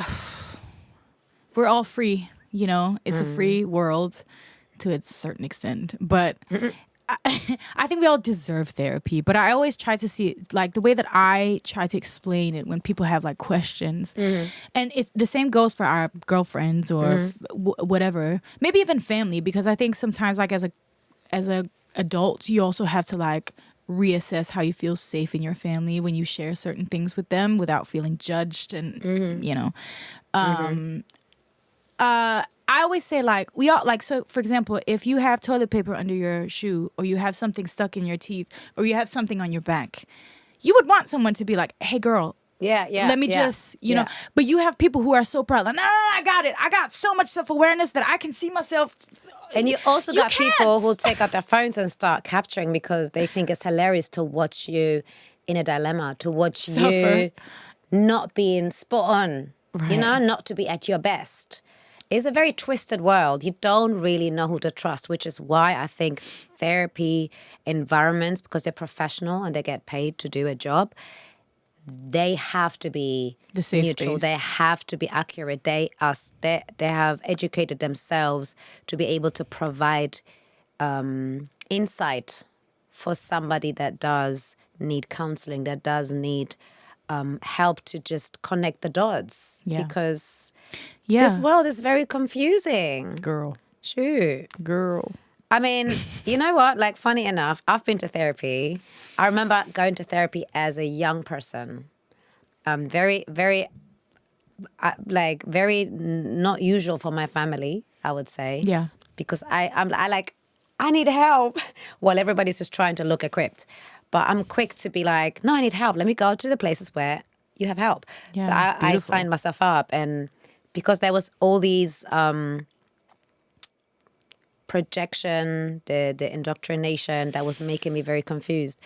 we're all free, you know, it's a free world to a certain extent, but I think we all deserve therapy, but I always try to see, like, the way that I try to explain it when people have like questions, and the same goes for our girlfriends or whatever, maybe even family, because I think sometimes, like, as a adult, you also have to like reassess how you feel safe in your family when you share certain things with them without feeling judged, and you know, I always say, like, we all, like, so for example, if you have toilet paper under your shoe, or you have something stuck in your teeth, or you have something on your back, you would want someone to be like, hey girl, let me just, you know, but you have people who are so proud, like, no, I got it. I got so much self-awareness that I can see myself. And you also got people who take out their phones and start capturing, because they think it's hilarious to watch you in a dilemma, to watch you not being spot on, you know, not to be at your best. It's a very twisted world. You don't really know who to trust, which is why I think therapy environments, because they're professional and they get paid to do a job, they have to be neutral. They have to be accurate. They have educated themselves to be able to provide insight for somebody that does need counseling, that does need help to just connect the dots. Because this world is very confusing. Shoot. I mean, you know what? Like, funny enough, I've been to therapy. I remember going to therapy as a young person. Very not usual for my family, I would say. Yeah. Because I need help while everybody's just trying to look equipped. But I'm quick to be like, no, I need help. Let me go to the places where you have help. Yeah, so I signed myself up, and because there was all these projection, the indoctrination that was making me very confused.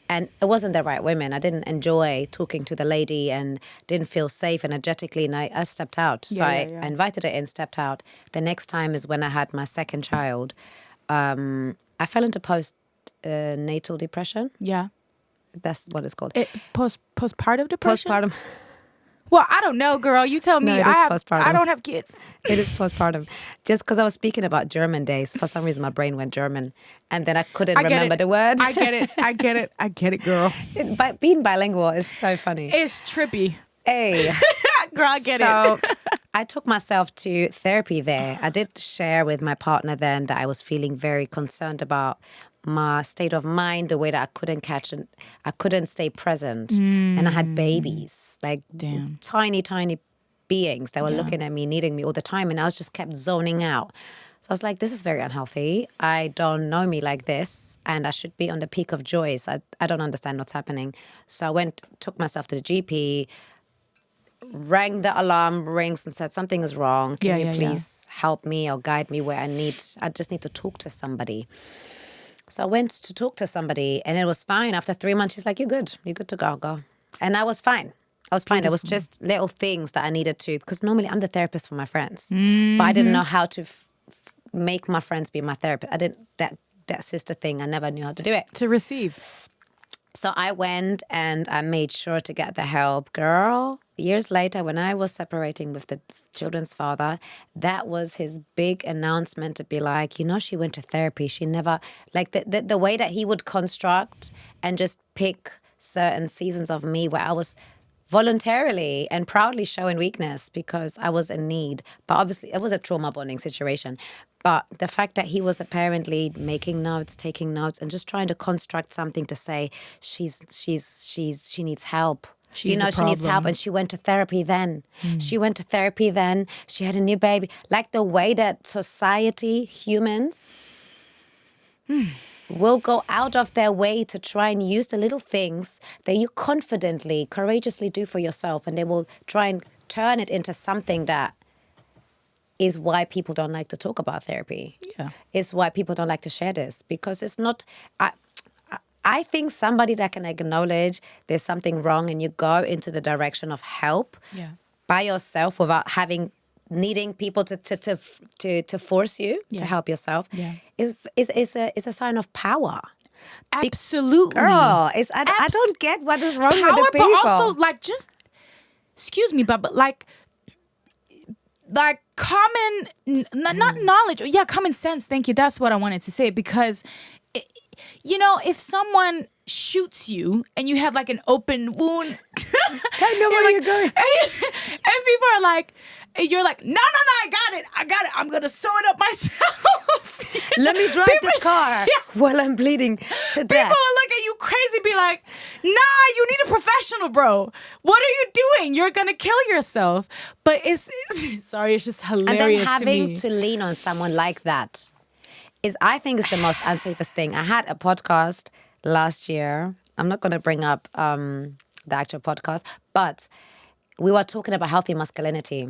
And it wasn't the right women. I didn't enjoy talking to the lady and didn't feel safe energetically, and I stepped out. So I invited her in, stepped out. The next time is when I had my second child. I fell into postnatal depression. Yeah. That's what it's called. Postpartum depression? Postpartum. Well, I don't know, girl. You tell me. No, postpartum. I don't have kids. It is postpartum. Just because I was speaking about German days, for some reason my brain went German, and then I couldn't remember the word. I get it, girl. Being bilingual is so funny. It's trippy. Hey. Girl, I get it. I took myself to therapy there. I did share with my partner then that I was feeling very concerned about my state of mind, the way that I couldn't catch and I couldn't stay present. And I had babies, like Damn. tiny, tiny beings that were Yeah. looking at me, needing me all the time. And I was just kept zoning out. So I was like, this is very unhealthy. I don't know me like this. And I should be on the peak of joy. So I don't understand what's happening. So I went, took myself to the GP, rang the alarm rings and said, something is wrong. Can you please help me or guide me where I just need to talk to somebody. So I went to talk to somebody and it was fine. After 3 months, she's like, you're good. You're good to go. And I was fine. I was fine. There was just little things that I needed to, because normally I'm the therapist for my friends. But I didn't know how to make my friends be my therapist. I didn't, that sister thing, I never knew how to do it. To receive. So I went and I made sure to get the help. Girl, years later, when I was separating with the children's father, that was his big announcement to be like, you know, she went to therapy. She never, like the way that he would construct and just pick certain seasons of me where I was voluntarily and proudly showing weakness because I was in need. But obviously, it was a trauma bonding situation. But the fact that he was apparently making notes, taking notes, and just trying to construct something to say she needs help. She needs help, and she went to therapy then. She went to therapy then. She had a new baby. Like the way that society, humans, will go out of their way to try and use the little things that you confidently, courageously do for yourself, and they will try and turn it into something that is why people don't like to talk about therapy. Yeah. Is why people don't like to share this, because it's not... I think somebody that can acknowledge there's something wrong and you go into the direction of help by yourself without needing people to force you to help yourself is a sign of power. Absolutely. Girl, I don't get what is wrong power, with the people. But also, like, just, excuse me, but like common, not knowledge. Yeah, common sense. Thank you. That's what I wanted to say, because you know, if someone shoots you and you have like an open wound, I know where you're going. And people are like, you're like, no, I got it. I'm gonna sew it up myself. Let me drive this car while I'm bleeding to death. People will look at you crazy, be like, nah, you need a professional, bro. What are you doing? You're gonna kill yourself. But it's sorry, it's just hilarious and then having to me. to lean on someone like that I think it's the most unsafest thing. I had a podcast last year. I'm not going to bring up the actual podcast, but we were talking about healthy masculinity.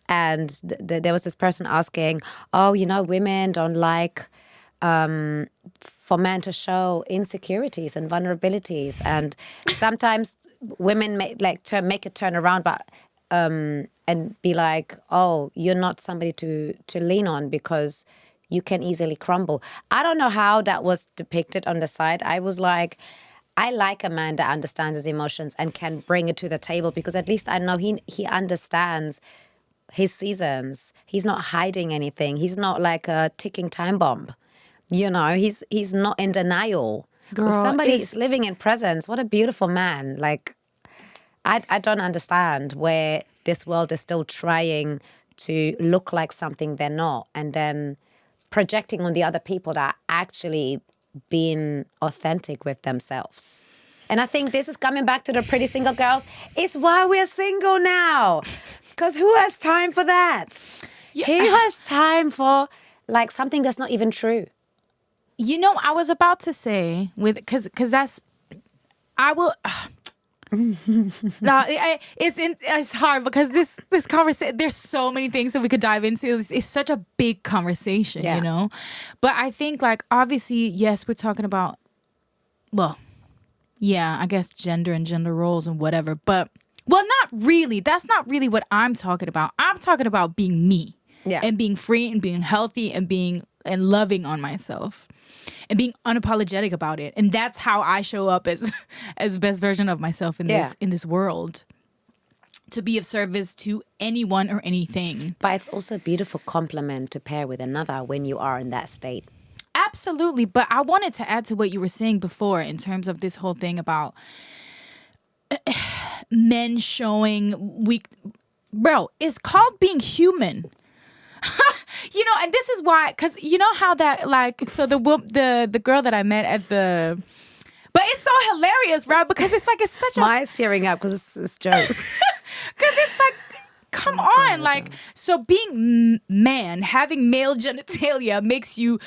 And there was this person asking, oh, you know, women don't like for men to show insecurities and vulnerabilities. And sometimes women make it turn around, but and be like, oh, you're not somebody to lean on because you can easily crumble. I don't know how that was depicted on the side. I was like, I like a man that understands his emotions and can bring it to the table, because at least I know he understands his seasons. He's not hiding anything. He's not like a ticking time bomb. You know, he's not in denial. Girl, if somebody is living in presence, what a beautiful man. Like, I don't understand where this world is still trying to look like something they're not, and then projecting on the other people that are actually being authentic with themselves. And I think this is coming back to the pretty single girls. It's why we're single now. Because who has time for that? Yeah. Who has time for like something that's not even true? You know, I was about to say, because that's, I will... No, it's hard because this conversation, there's so many things that we could dive into. It's such a big conversation, you know? But I think, like, obviously, yes, we're talking about, well, yeah, I guess gender and gender roles and whatever. But, well, not really. That's not really what I'm talking about. I'm talking about being me. And being free and being healthy and and loving on myself. And being unapologetic about it. And that's how I show up as the best version of myself in this world. To be of service to anyone or anything. But it's also a beautiful compliment to pair with another when you are in that state. Absolutely. But I wanted to add to what you were saying before in terms of this whole thing about men showing bro, it's called being human. And this is why, because you know how that, like, so the girl that I met at the, but it's so hilarious, right? Because it's like, it's such a, My tearing up because it's jokes. because it's like, come on, like, so being man, having male genitalia makes you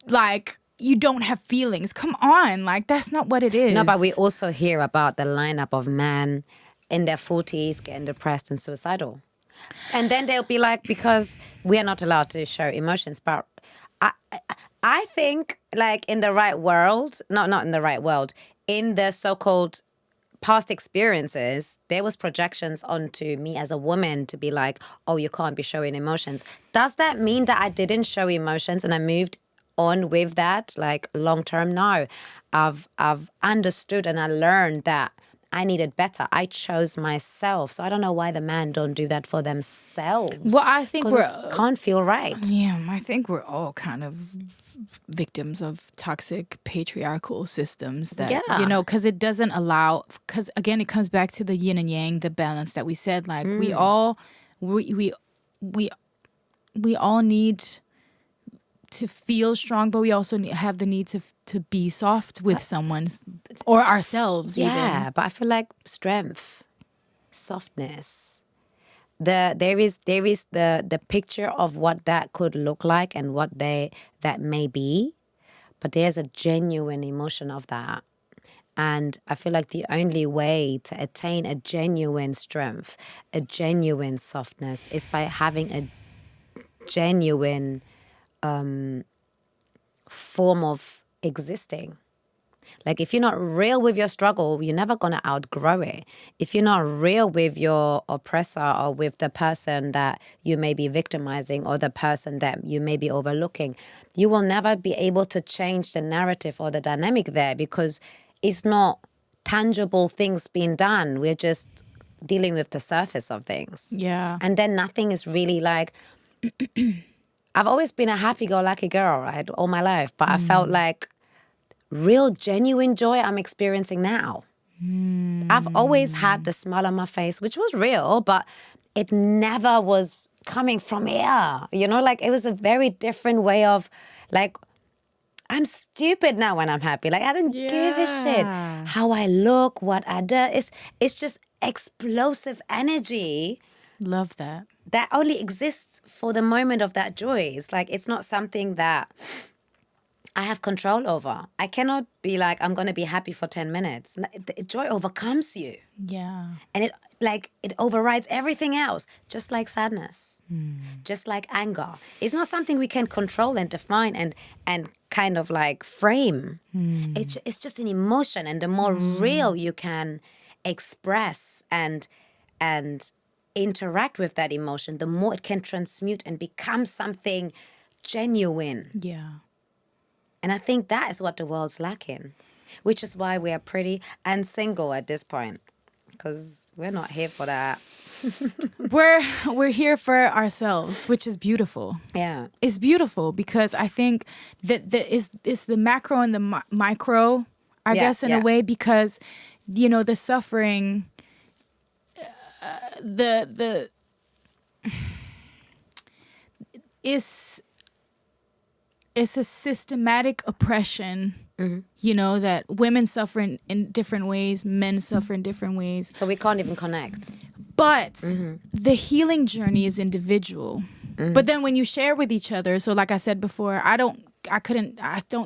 like, you don't have feelings. Come on, like, that's not what it is. No, but we also hear about the lineup of men in their 40s getting depressed and suicidal. And then they'll be like, because we are not allowed to show emotions. But I think, like, in the right world, not in the right world, in the so-called past experiences, there was projections onto me as a woman to be like, oh, you can't be showing emotions. Does that mean that I didn't show emotions and I moved on with that, like, long term? No. I've understood and I learned that I needed better. I chose myself. So I don't know why the men don't do that for themselves. Well, I think it can't feel right. Yeah, I think we're all kind of victims of toxic patriarchal systems that, because it doesn't allow, because again, it comes back to the yin and yang, the balance that we said, like we all need to feel strong, but we also have the need to be soft with someone or ourselves. Yeah, even. But I feel like strength, softness. There is the picture of what that could look like and what that may be, but there's a genuine emotion of that. And I feel like the only way to attain a genuine strength, a genuine softness, is by having a genuine form of existing. Like, if you're not real with your struggle, you're never going to outgrow it. If you're not real with your oppressor or with the person that you may be victimizing or the person that you may be overlooking, you will never be able to change the narrative or the dynamic there, because it's not tangible things being done. We're just dealing with the surface of things. Yeah. And then nothing is really like... I've always been a happy-go-lucky girl, right, all my life. But I felt like real, genuine joy I'm experiencing now. I've always had the smile on my face, which was real, but it never was coming from here. Like, it was a very different way of, like, I'm stupid now when I'm happy. Like, I don't give a shit how I look, what I do. It's just explosive energy. Love that. That only exists for the moment of that joy. It's like, it's not something that I have control over. I cannot be like, I'm going to be happy for 10 minutes. The joy overcomes you. Yeah. And it overrides everything else, just like sadness, just like anger. It's not something we can control and define and kind of like frame. It's just an emotion. And the more real you can express and interact with that emotion, the more it can transmute and become something genuine. Yeah. And I think that is what the world's lacking, which is why we are pretty and single at this point, because we're not here for that. We're here for ourselves, which is beautiful. Yeah, it's beautiful, because I think that it's the macro and the micro, I guess, in a way, because the suffering. It's a systematic oppression, that women suffer in different ways, men suffer in different ways. So we can't even connect. But the healing journey is individual. But then when you share with each other, so like I said before, I don't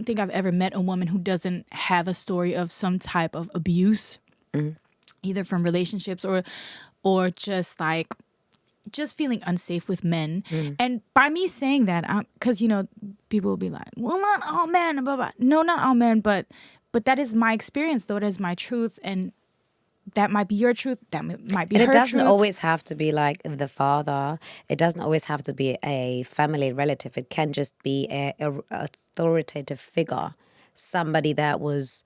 think I've ever met a woman who doesn't have a story of some type of abuse, either from relationships or just feeling unsafe with men. And by me saying that, because people will be like, well, not all men, blah, blah. No, not all men, but that is my experience, though. That is my truth, and that might be your truth. That might be her truth. And it doesn't always have to be like the father. It doesn't always have to be a family relative. It can just be a authoritative figure, somebody that was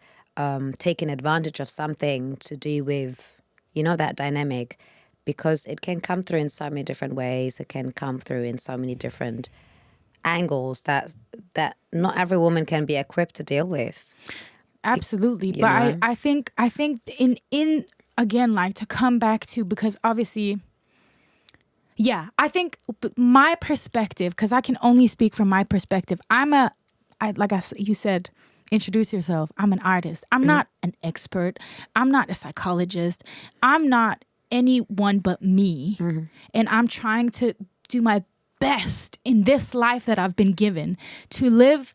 taking advantage of something to do with, that dynamic. Because it can come through in so many different ways. It can come through in so many different angles that not every woman can be equipped to deal with. Absolutely. But I think in again, like, to come back to, because obviously Yeah, I think my perspective, because I can only speak from my perspective. You said, introduce yourself. I'm an artist. I'm not an expert. I'm not a psychologist. I'm not anyone but me. And I'm trying to do my best in this life that I've been given to live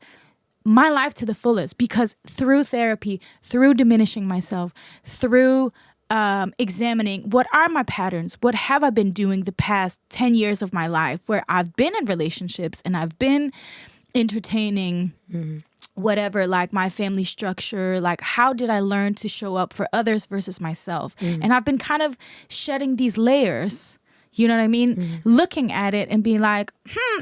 my life to the fullest, because through therapy, through diminishing myself, through examining what are my patterns, what have I been doing the past 10 years of my life where I've been in relationships and I've been entertaining whatever, like my family structure, like how did I learn to show up for others versus myself? And I've been kind of shedding these layers. You know what I mean? Looking at it and being like,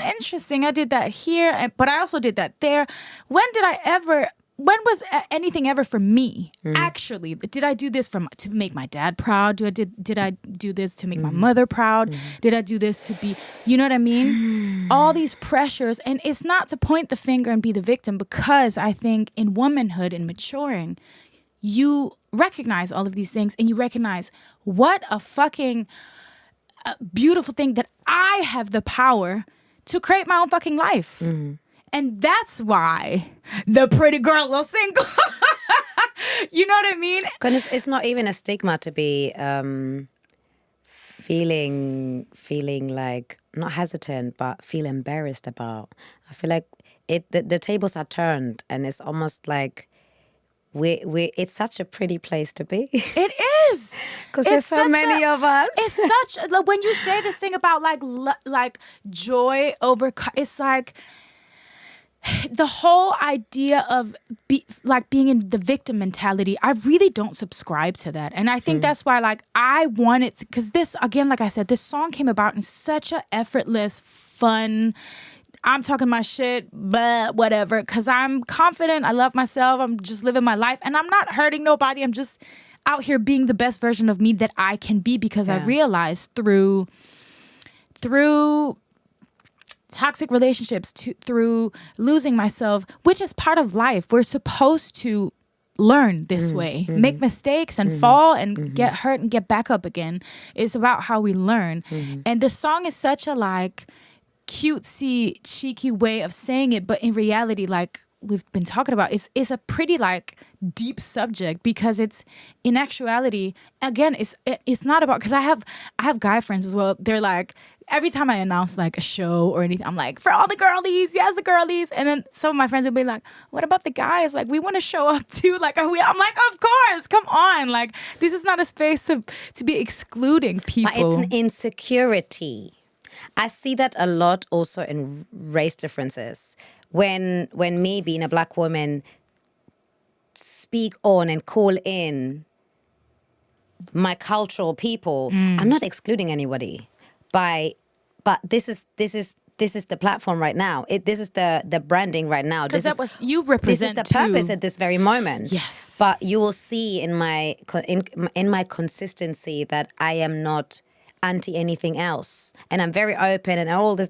interesting. I did that here, but I also did that there. When was anything ever for me? Actually, did I do this to make my dad proud? Did I do this to make my mother proud? Did I do this to be, you know what I mean? All these pressures. And it's not to point the finger and be the victim, because I think in womanhood and maturing, you recognize all of these things and you recognize what a fucking beautiful thing that I have the power to create my own fucking life. And that's why the pretty girls are single. You know what I mean? Because it's not even a stigma to be feeling like, not hesitant, but feel embarrassed about. I feel like the tables are turned, and it's almost like it's such a pretty place to be. It is. Because there's so many of us. It's such, like, when you say this thing about like joy over, it's like the whole idea of being in the victim mentality. I really don't subscribe to that. And I think that's why, like, I wanted to, because this, again, like I said, this song came about in such a effortless, fun, I'm talking my shit, but whatever, because I'm confident, I love myself, I'm just living my life, and I'm not hurting nobody. I'm just out here being the best version of me that I can be, because I realized through toxic relationships, through losing myself, which is part of life. We're supposed to learn this way, make mistakes and fall and get hurt and get back up again. It's about how we learn. And the song is such a like cutesy, cheeky way of saying it, but in reality, like we've been talking about, it's a pretty like deep subject, because it's, in actuality, again, it's not about, because I have guy friends as well. They're like, every time I announce like a show or anything, I'm like, for all the girlies, yes, the girlies. And then some of my friends will be like, what about the guys? Like, we want to show up too. Like, I'm like, of course, come on. Like, this is not a space to be excluding people. But it's an insecurity. I see that a lot also in race differences. When me being a black woman speak on and call in my cultural people, I'm not excluding anybody. But this is the platform right now. This is the branding right now. Because that was, you represent. This is the purpose at this very moment. Yes. But you will see in my consistency that I am not anti anything else, and I'm very open and all this,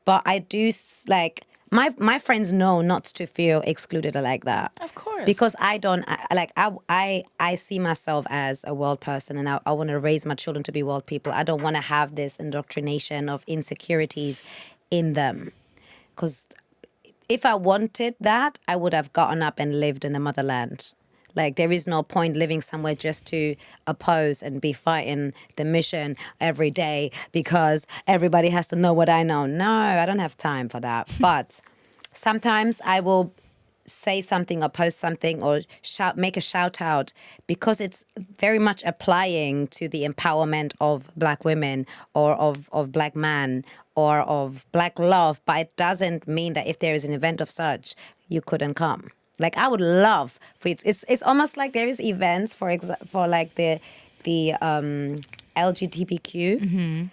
but I do like. My friends know not to feel excluded like that. Of course. Because I see myself as a world person, and I want to raise my children to be world people. I don't want to have this indoctrination of insecurities in them. Because if I wanted that, I would have gotten up and lived in the motherland. Like, there is no point living somewhere just to oppose and be fighting the mission every day because everybody has to know what I know. No, I don't have time for that. But sometimes I will say something or post something or make a shout out, because it's very much applying to the empowerment of black women or of black men or of black love. But it doesn't mean that if there is an event of such, you couldn't come. Like, I would love for it. It's almost like there is events for like the LGBTQ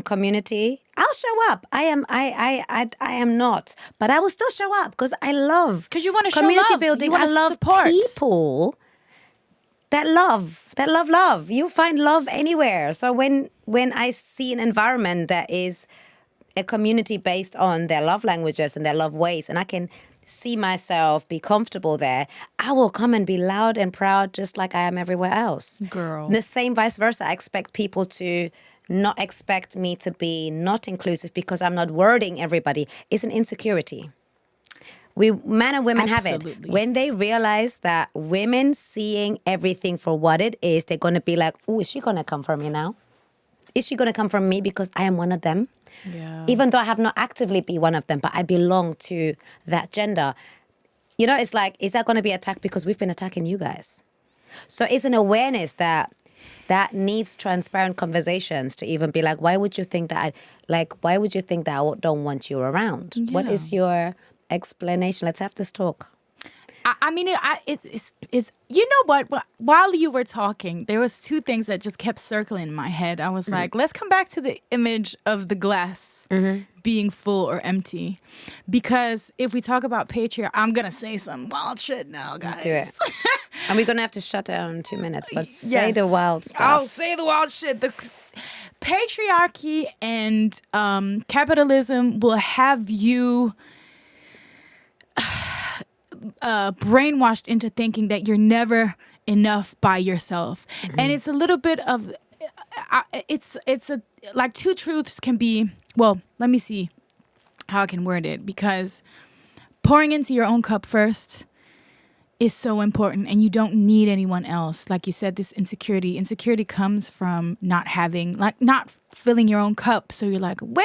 community. I'll show up. I am not, but I will still show up because I love, because you want to show community love. building. I love support people that love. You find love anywhere. So when I see an environment that is a community based on their love languages and their love ways, and I can see myself be comfortable there, I will come and be loud and proud just like I am everywhere else. Girl. The same vice versa. I expect people to not expect me to be not inclusive because I'm not wording everybody is an insecurity. Men and women have it. Absolutely. When they realize that women seeing everything for what it is, they're going to be like, oh, is she going to come for me now? Is she going to come for me because I am one of them? Yeah. Even though I have not actively be one of them, but I belong to that gender. You know, it's like, is that going to be attacked because we've been attacking you guys? So it's an awareness that needs transparent conversations to even be like, why would you think that why would you think that I don't want you around? What Yeah. is your explanation? Let's have this talk. I mean, it's you know what? While you were talking, there was two things that just kept circling in my head. I was like, let's come back to the image of the glass being full or empty, because if we talk about patriarchy, I'm gonna say some wild shit now, guys. Do it. And we're going to have to shut down in 2 minutes, but say Yes. the wild stuff. I'll say the wild shit. The patriarchy and capitalism will have you brainwashed into thinking that you're never enough by yourself. And it's a little bit of it's a like two truths can be, well, let me see how I can word it, because pouring into your own cup first is so important, and you don't need anyone else. Like you said, this insecurity comes from not filling your own cup. So you're like, wait.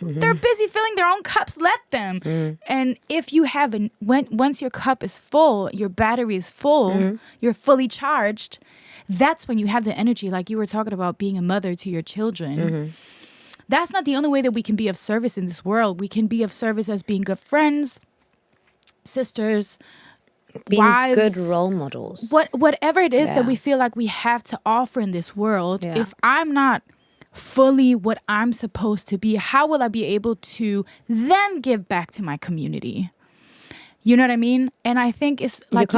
They're busy filling their own cups. Let them. And if you haven't, once your cup is full, your battery is full, you're fully charged, that's when you have the energy. Like you were talking about being a mother to your children. That's not the only way that we can be of service in this world. We can be of service as being good friends, sisters, Being wives, good role models. whatever it is Yeah. that we feel like we have to offer in this world. Yeah. If I'm not fully what I'm supposed to be, how will I be able to then give back to my community? You know what I mean? And I think it's like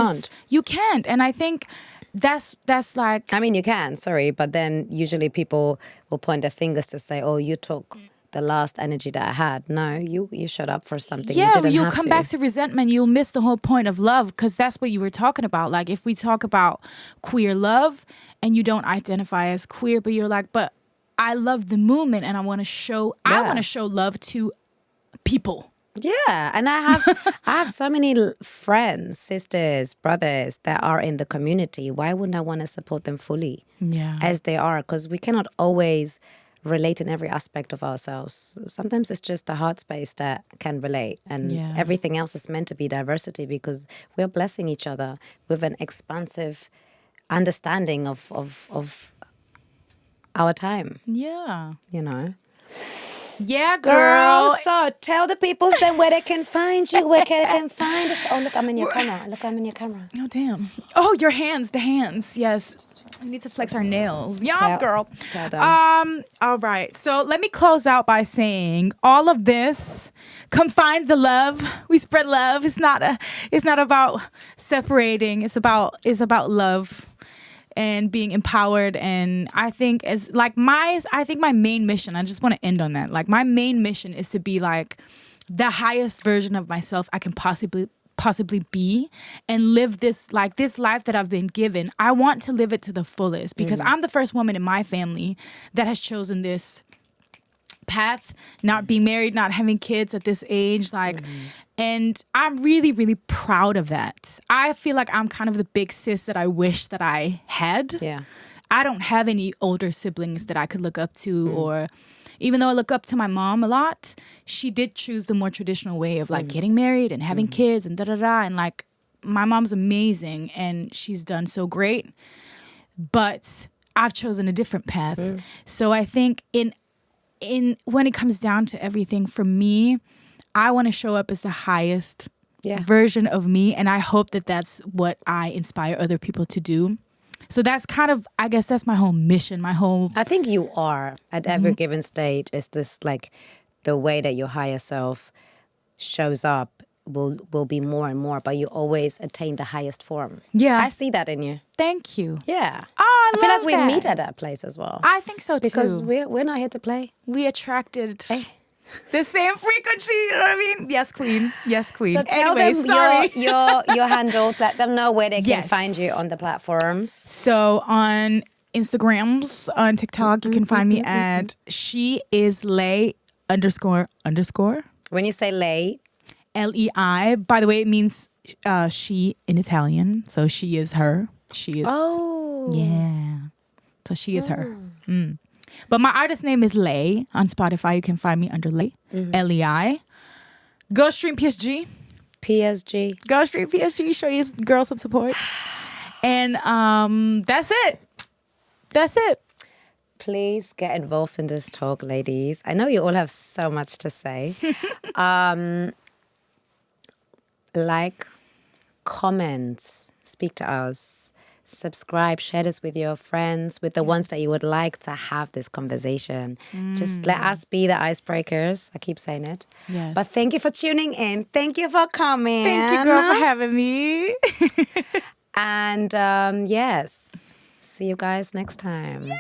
you can't. And I think that's like, I mean, you can, sorry, but then usually people will point their fingers to say, oh, you took the last energy that I had. No, you showed up for something. yeah, you didn't you'll have come to. back to resentment. You'll miss the whole point of love, because that's what you were talking about. Like if we talk about queer love and you don't identify as queer, but you're like, but I love the movement and I want to show love to people. Yeah, and I have so many friends, sisters, brothers that are in the community. Why wouldn't I want to support them fully as they are? Because we cannot always relate in every aspect of ourselves. Sometimes it's just the heart space that can relate, and everything else is meant to be diversity, because we're blessing each other with an expansive understanding of our time. Yeah. You know. Yeah, girl. So tell the people then where they can find you, where they can find us. Oh, look, I'm in your camera. Look, I'm in your camera. Oh, damn. Oh, your hands, the hands. Yes. We need to flex our nails. Yes, girl. Tell them. All right. So let me close out by saying all of this, come find the love. We spread love. It's not about separating. It's about love and being empowered. And I think my main mission, I just want to end on that. Like my main mission is to be like the highest version of myself I can possibly be, and live this life that I've been given. I want to live it to the fullest, because I'm the first woman in my family that has chosen this path, not being married, not having kids at this age, and I'm really, really proud of that. I feel like I'm kind of the big sis that I wish that I had. Yeah. I don't have any older siblings that I could look up to, or even though I look up to my mom a lot, she did choose the more traditional way of like getting married and having kids and and like my mom's amazing and she's done so great, but I've chosen a different path. So I think in when it comes down to everything, for me, I want to show up as the highest version of me, and I hope that that's what I inspire other people to do. So that's kind of, I guess that's my whole mission, I think you are at every given stage. Is this like the way that your higher self shows up will be more and more, but you always attain the highest form. Yeah. I see that in you. Thank you. Yeah. Oh, I feel like that. we meet at that place as well. I think so too. Because we're not here to play. We attracted the same frequency, you know what I mean? Yes, queen. Yes, queen. So tell anyway, them sorry. your handle. Let them know where they can find you on the platforms. So on Instagrams on TikTok. You can find me at @sheisleigh__. When you say Leigh, Lei. By the way, it means she in Italian. So she is her. She is. oh, Yeah. So she is her. But my artist name is Leigh. On Spotify, you can find me under Leigh. Lei. Go stream PSG. PSG. Go stream PSG. Show your girl some support. And that's it. That's it. Please get involved in this talk, ladies. I know you all have so much to say. Like, comment, speak to us, subscribe, share this with your friends, with the ones that you would like to have this conversation. Just let us be the icebreakers. I keep saying it. Yes. But thank you for tuning in. Thank you for coming. Thank you, girl, for having me. And yes, see you guys next time.